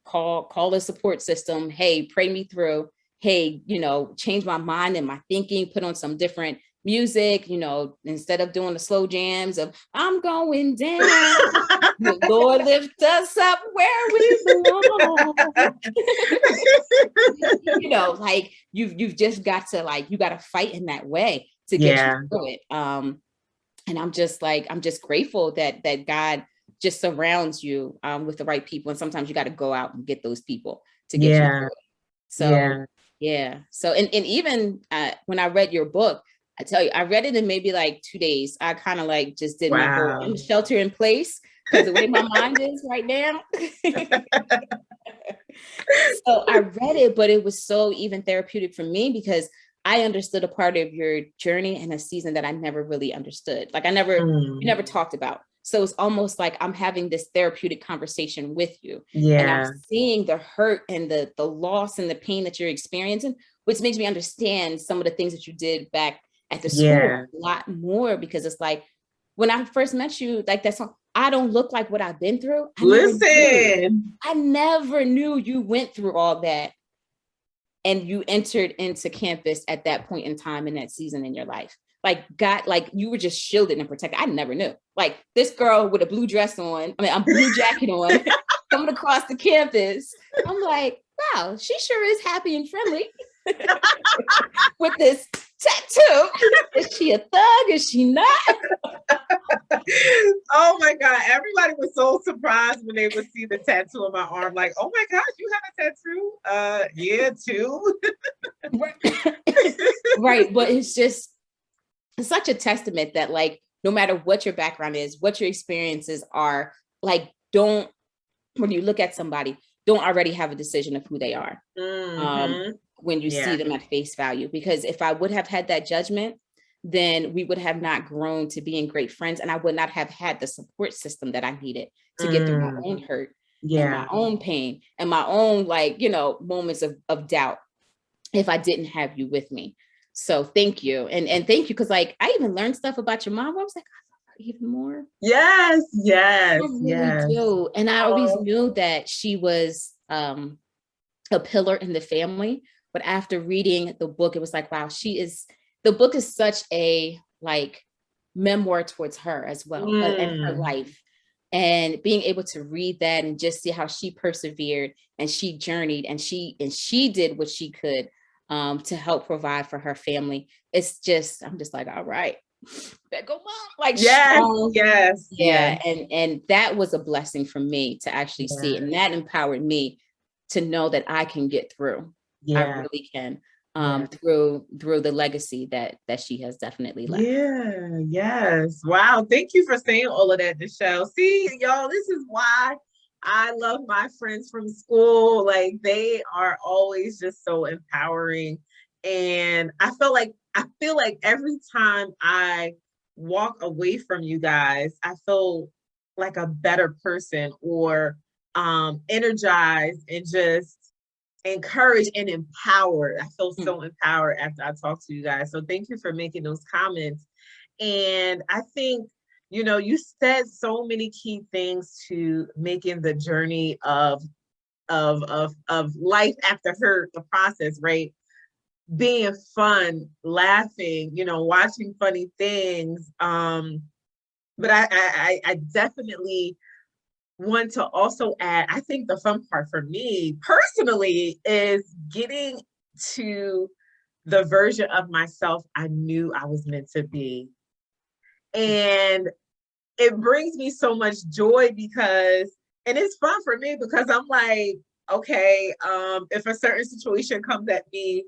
call a support system. Hey, pray me through. Hey, change my mind and my thinking, put on some different music, instead of doing the slow jams of I'm going down. Lord, lift us up where we belong. Like you've just got to you got to fight in that way to get you through it. And I'm just grateful that God just surrounds you with the right people. And sometimes you got to go out and get those people to get you through it. So So and even when I read your book, I tell you, I read it in maybe like 2 days. I kind of just did my whole shelter in place because the way my mind is right now. So I read it, but it was so even therapeutic for me because I understood a part of your journey in a season that I never really understood. Like we never talked about. So it's almost like I'm having this therapeutic conversation with you. And I'm seeing the hurt and the loss and the pain that you're experiencing, which makes me understand some of the things that you did back at the school a lot more, because it's like when I first met you, like that song, I don't look like what I've been through. I never knew you went through all that. And you entered into campus at that point in time in that season in your life. You were just shielded and protected. I never knew. Like this girl with a blue dress on, a blue jacket on, coming across the campus. I'm like, wow, she sure is happy and friendly with this tattoo. Is she a thug? Is she not? Oh my God. Everybody was so surprised when they would see the tattoo on my arm. Like, oh my gosh, you have a tattoo? Yeah, too. Right. But it's such a testament that no matter what your background is, what your experiences are, when you look at somebody, don't already have a decision of who they are when you see them at face value. Because if I would have had that judgment, then we would have not grown to being great friends. And I would not have had the support system that I needed to get through my own hurt and my own pain and my own, moments of doubt if I didn't have you with me. So thank you. And thank you. Cause I even learned stuff about your mom. I was like, I love her even more. Yes. I really do. And I always knew that she was a pillar in the family. But after reading the book, it was like, wow, the book is such a memoir towards her as well and her life. And being able to read that and just see how she persevered and she journeyed and she did what she could to help provide for her family. I'm just like, all right, better go mom. Yes. And that was a blessing for me to actually see it. And that empowered me to know that I can get through. I really can. Through the legacy that she has definitely left. Yes. Wow. Thank you for saying all of that, Michelle. See, y'all, this is why I love my friends from school. They are always just so empowering. And I feel like every time I walk away from you guys, I feel like a better person or energized and just encouraged and empowered. I feel so empowered after I talk to you guys. So thank you for making those comments. And I think, you said so many key things to making the journey of life after hurt, the process, right? Being fun, laughing, watching funny things. But I definitely want to also add, I think the fun part for me personally is getting to the version of myself I knew I was meant to be. And it brings me so much joy and it's fun for me because I'm like, okay, if a certain situation comes at me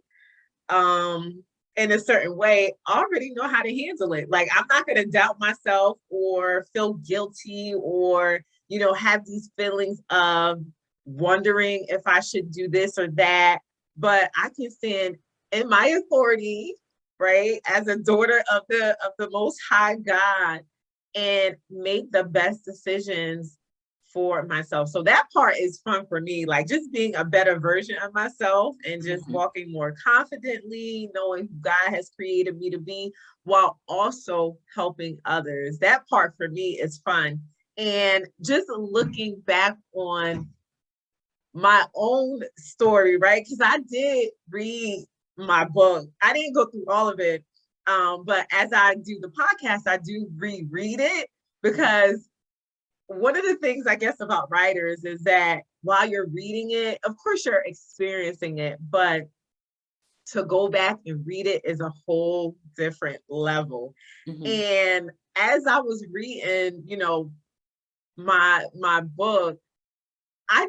in a certain way, I already know how to handle it. I'm not going to doubt myself or feel guilty or have these feelings of wondering if I should do this or that, but I can stand in my authority, right, as a daughter of the Most High God, and make the best decisions for myself. So that part is fun for me, just being a better version of myself and just walking more confidently, knowing who God has created me to be, while also helping others. That part for me is fun. And just looking back on my own story, right? Because I did read my book. I didn't go through all of it. But as I do the podcast, I do reread it, because one of the things I guess about writers is that while you're reading it, of course you're experiencing it, but to go back and read it is a whole different level. Mm-hmm. And as I was reading, my book, I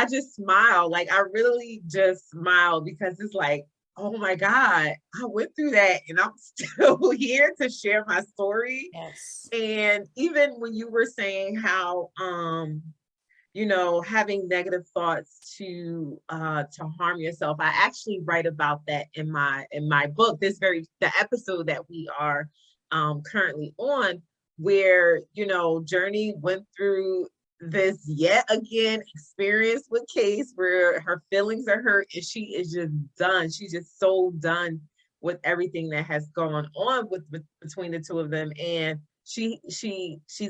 just smiled. Like, I really just smiled, because it's like, oh my God, I went through that and I'm still here to share my story. Yes. And even when you were saying how having negative thoughts to harm yourself, I actually write about that in my book, the episode that we are currently on, where Journee went through this yet again experience with Khase, where her feelings are hurt and she is just done. She's just so done with everything that has gone on with between the two of them. And she's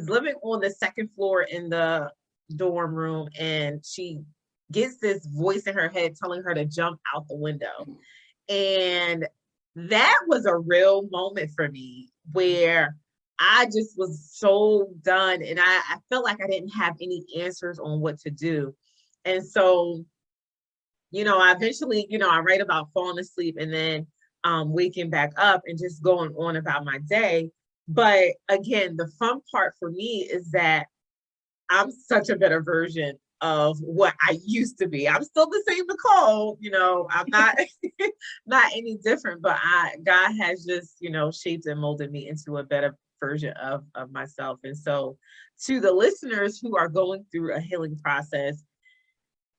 living on the second floor in the dorm room, and she gets this voice in her head telling her to jump out the window. And that was a real moment for me, where I just was so done, and I felt like I didn't have any answers on what to do. And so, I eventually, I write about falling asleep and then waking back up and just going on about my day. But again, the fun part for me is that I'm such a better version of what I used to be. I'm still the same Nicole, I'm not not any different, but God has just, shaped and molded me into a better version of myself. And so, to the listeners who are going through a healing process,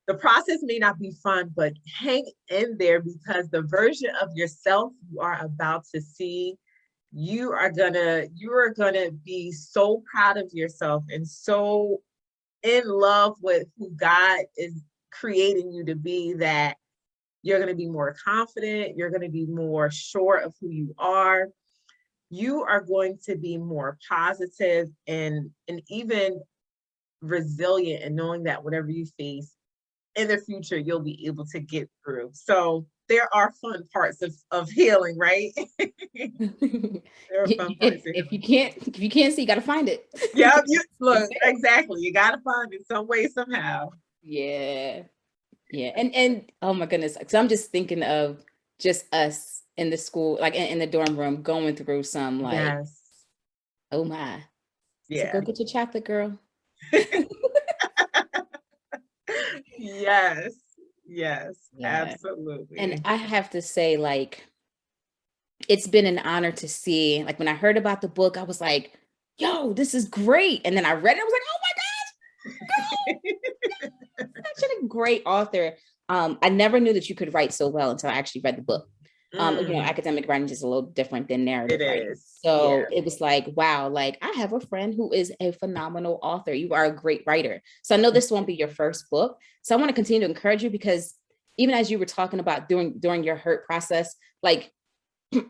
the process may not be fun, but hang in there, because the version of yourself you are about to see, you are gonna be so proud of yourself and so in love with who God is creating you to be, that you're going to be more confident, you're going to be more sure of who you are, you are going to be more positive and even resilient, and knowing that whatever you face in the future, you'll be able to get through. So there are fun parts of healing, right? There are fun parts of If healing. you can't see, you got to find it. Yeah, look, exactly. You got to find it some way, somehow. Yeah. Yeah. And oh my goodness. So I'm just thinking of just us in the school, like in the dorm room, going through some Yes. oh my. So Yeah. go get your chocolate, girl. Yes. Yes. Yeah. Absolutely. And I have to say, it's been an honor to see, when I heard about the book, I was like, yo, this is great. And then I read it, I was like, oh my gosh, girl, such a great author. I never knew that you could write so well until I actually read the book. Academic writing is just a little different than narrative writing. So it was like, wow, I have a friend who is a phenomenal author. You are a great writer. So I know this won't be your first book. So I want to continue to encourage you, because even as you were talking about during your hurt process,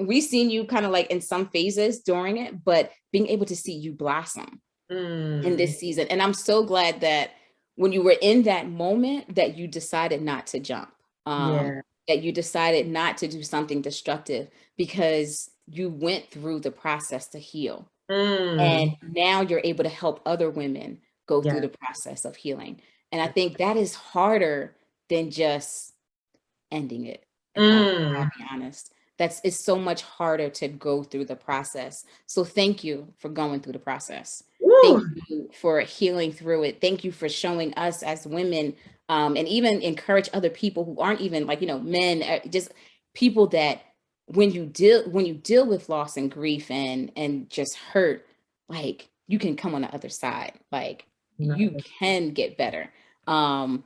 we've seen you kind of in some phases during it, but being able to see you blossom in this season. And I'm so glad that when you were in that moment that you decided not to jump, that you decided not to do something destructive, because you went through the process to heal. And now you're able to help other women go through the process of healing. And I think that is harder than just ending it. If I'll be honest, it's so much harder to go through the process. So thank you for going through the process. Thank you for healing through it. Thank you for showing us as women, and even encourage other people who aren't even men, just people that when you deal with loss and grief and just hurt, you can come on the other side. You can get better. And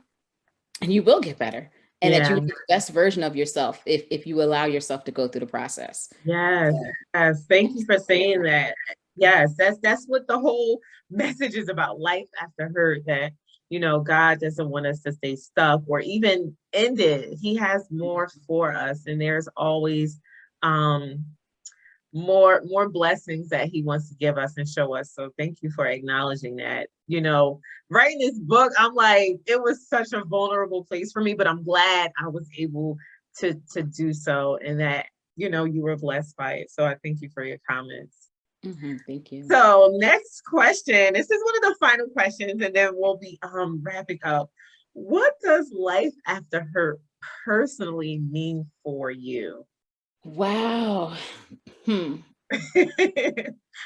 you will get better. And that you are the best version of yourself if you allow yourself to go through the process. Yes. Yes. Thank you for saying that. Yes, that's what the whole message is about. Life after hurt, that God doesn't want us to stay stuck or even end it. He has more for us, and there's always more blessings that he wants to give us and show us. So thank you for acknowledging that. You know, writing this book, I'm like, it was such a vulnerable place for me, but I'm glad I was able to do so, and that, you know, you were blessed by it. So I thank you for your comments. Thank you. So next question. This is one of the final questions, and then we'll be wrapping up. What does life after hurt personally mean for you? Wow. I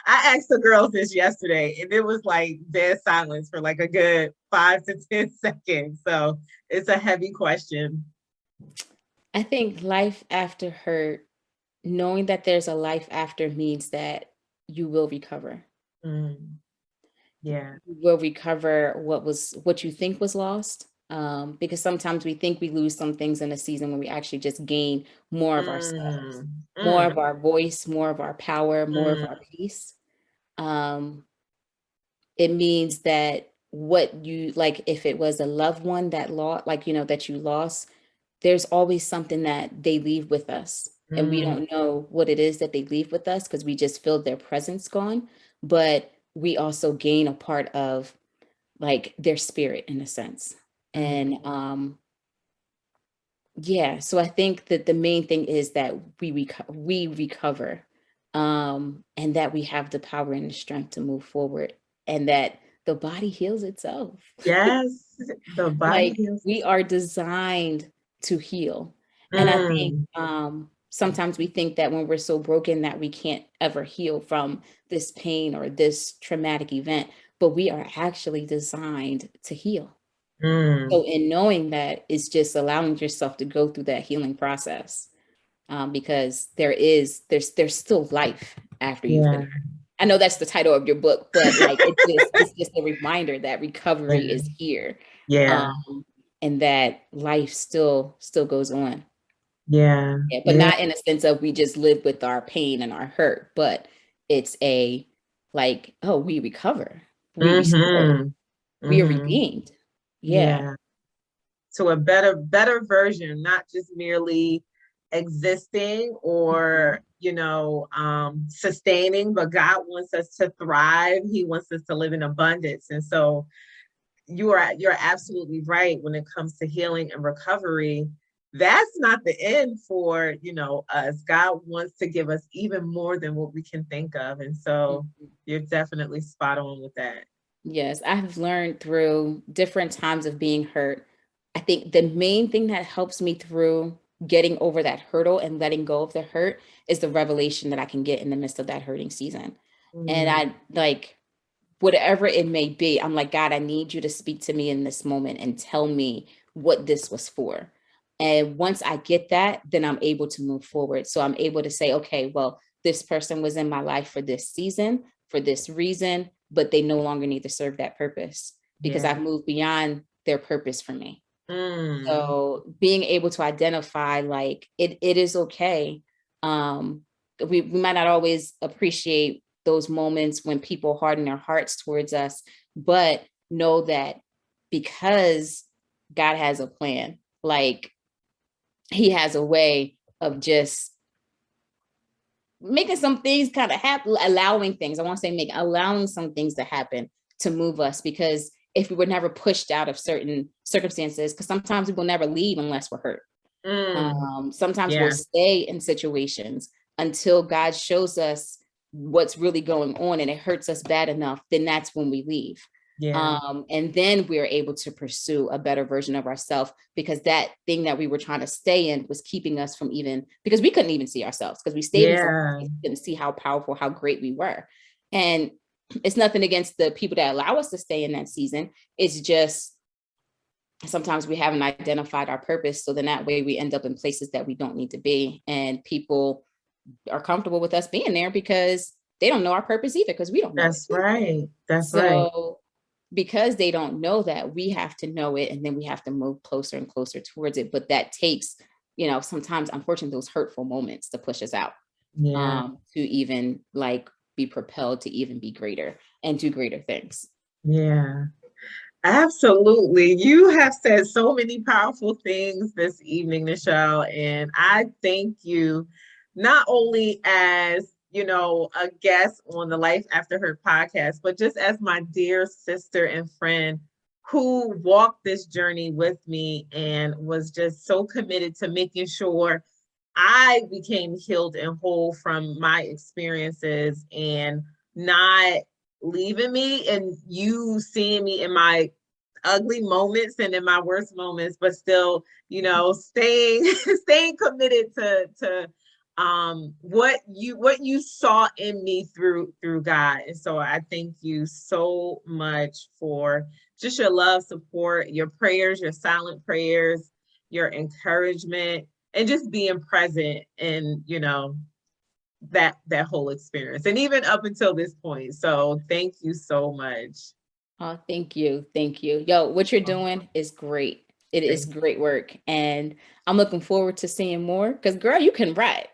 asked the girls this yesterday, and it was like dead silence for like a good 5 to 10 seconds. So it's a heavy question. I think life after hurt, knowing that there's a life after means that you will recover. Yeah. You will recover what you think was lost. Because sometimes we think we lose some things in a season when we actually just gain more of ourselves, more of our voice, more of our power, more of our peace. It means that what you like, if it was a loved one that lost, like, you know, that you lost, there's always something that they leave with us. And we don't know what it is that they leave with us because we just feel their presence gone. But we also gain a part of like their spirit in a sense. And yeah, so I think that the main thing is that we recover, and that we have the power and the strength to move forward, and that the body heals itself. Yes, the body Like heals. we are designed to heal. And I think sometimes we think that when we're so broken that we can't ever heal from this pain or this traumatic event, but we are actually designed to heal. So in knowing that, it's just allowing yourself to go through that healing process, because there's still life after you've been hurt. I know that's the title of your book, but like it's just a reminder that recovery is here, and that life still goes on. Yeah, But not in a sense of we just live with our pain and our hurt, but it's a like, oh, we recover, we restore, we are redeemed. Yeah. To a better version, not just merely existing or, you know, sustaining, but God wants us to thrive. He wants us to live in abundance. And so you're absolutely right when it comes to healing and recovery. That's not the end for, you know, us. God wants to give us even more than what we can think of. And so you're definitely spot on with that. Yes, I have learned through different times of being hurt. I think the main thing that helps me through getting over that hurdle and letting go of the hurt is the revelation that I can get in the midst of that hurting season. And I like, whatever it may be, I'm like, God, I need you to speak to me in this moment and tell me what this was for. And once I get that, then I'm able to move forward. So I'm able to say, okay, well, this person was in my life for this season, for this reason, but they no longer need to serve that purpose because I've moved beyond their purpose for me. So being able to identify like it is okay. We might not always appreciate those moments when people harden their hearts towards us, but know that because God has a plan, like he has a way of just making some things kind of happen, allowing things, I want to say allowing some things to happen to move us, because if we were never pushed out of certain circumstances, because sometimes we will never leave unless we're hurt. Sometimes we'll stay in situations until God shows us what's really going on and it hurts us bad enough, then that's when we leave. And then we're able to pursue a better version of ourselves, because that thing that we were trying to stay in was keeping us from because we couldn't even see ourselves, because we stayed in something, we couldn't see how powerful, how great we were. And it's nothing against the people that allow us to stay in that season. It's just sometimes we haven't identified our purpose. So then that way we end up in places that we don't need to be. And people are comfortable with us being there because they don't know our purpose either, because we don't know. That's right. That's right. So because they don't know that, we have to know it, and then we have to move closer and closer towards it. But that takes, sometimes, unfortunately, those hurtful moments to push us out, to even like be propelled to even be greater and do greater things. Yeah, absolutely. You have said so many powerful things this evening, Nichelle, and I thank you not only as a guest on the Life After Her podcast, but just as my dear sister and friend who walked this journey with me and was just so committed to making sure I became healed and whole from my experiences and not leaving me and you seeing me in my ugly moments and in my worst moments, but still, staying staying committed to what you saw in me through God. And so I thank you so much for just your love, support, your prayers, your silent prayers, your encouragement, and just being present in that whole experience, and even up until this point. So thank you so much. Oh, thank you. Yo, what you're doing is great. It is great work. And I'm looking forward to seeing more because, girl, you can write.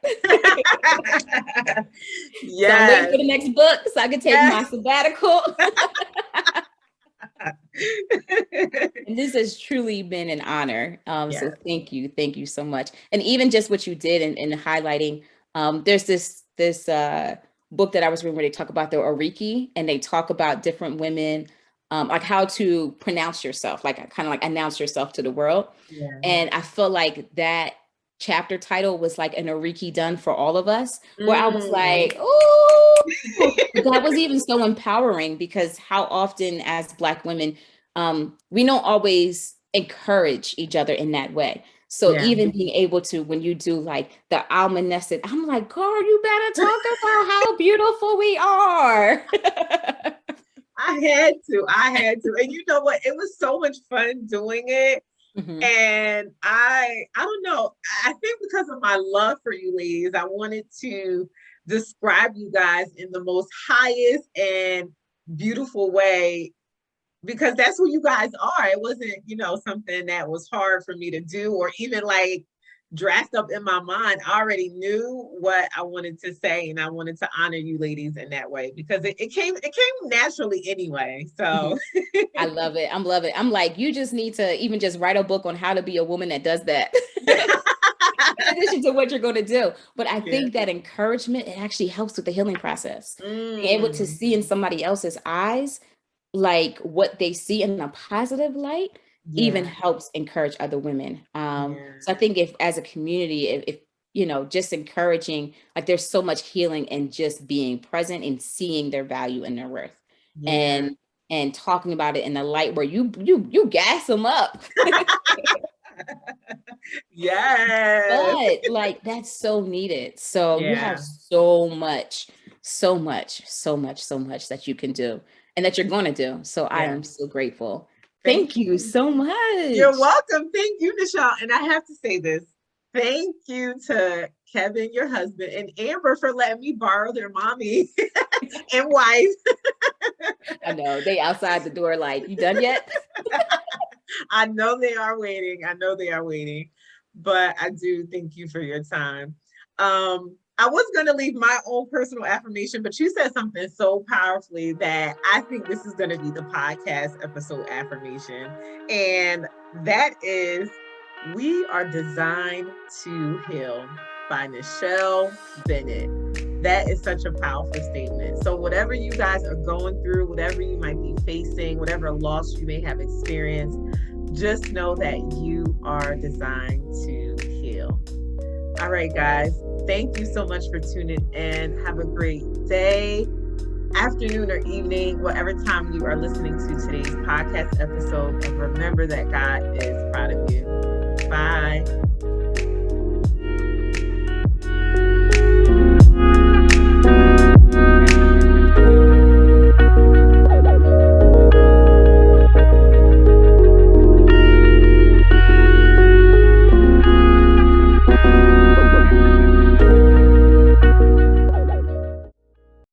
Yeah. So I'm waiting for the next book so I can take my sabbatical. And this has truly been an honor. So thank you. Thank you so much. And even just what you did in highlighting, there's this book that I was reading where they talk about the Oriki, and they talk about different women, like how to pronounce yourself, like kind of like announce yourself to the world. Yeah. And I feel like that chapter title was like an Oriki done for all of us, where I was like, oh, that was even so empowering, because how often as Black women, we don't always encourage each other in that way. So even being able to, when you do like the almanescent, I'm like, girl, you better talk about how beautiful we are. I had to. And you know what? It was so much fun doing it. Mm-hmm. And I don't know. I think because of my love for you ladies, I wanted to describe you guys in the most highest and beautiful way, because that's who you guys are. It wasn't, something that was hard for me to do or even like dressed up in my mind. I already knew what I wanted to say, and I wanted to honor you ladies in that way because it came naturally anyway. So I love it. I'm like, you just need to even just write a book on how to be a woman that does that. In addition to what you're going to do. But I think that encouragement, it actually helps with the healing process. Being able to see in somebody else's eyes, like what they see in a positive light, even helps encourage other women. So I think if as a community, if just encouraging, like there's so much healing in just being present and seeing their value and their worth, and talking about it in a light where you gas them up. Yes. But like that's so needed. So you have so much that you can do and that you're going to do. So I am so grateful. Thank you so much. You're welcome. Thank you, Nichelle. And I have to say this. Thank you to Kevin, your husband, and Amber for letting me borrow their mommy and wife. I know. They outside the door like, you done yet? I know they are waiting. But I do thank you for your time. I was going to leave my own personal affirmation, but you said something so powerfully that I think this is going to be the podcast episode affirmation. And that is, we are designed to heal, by Nichelle Bennett. That is such a powerful statement. So whatever you guys are going through, whatever you might be facing, whatever loss you may have experienced, just know that you are designed to heal. All right, guys. Thank you so much for tuning in. Have a great day, afternoon, or evening, whatever time you are listening to today's podcast episode. And remember that God is proud of you. Bye.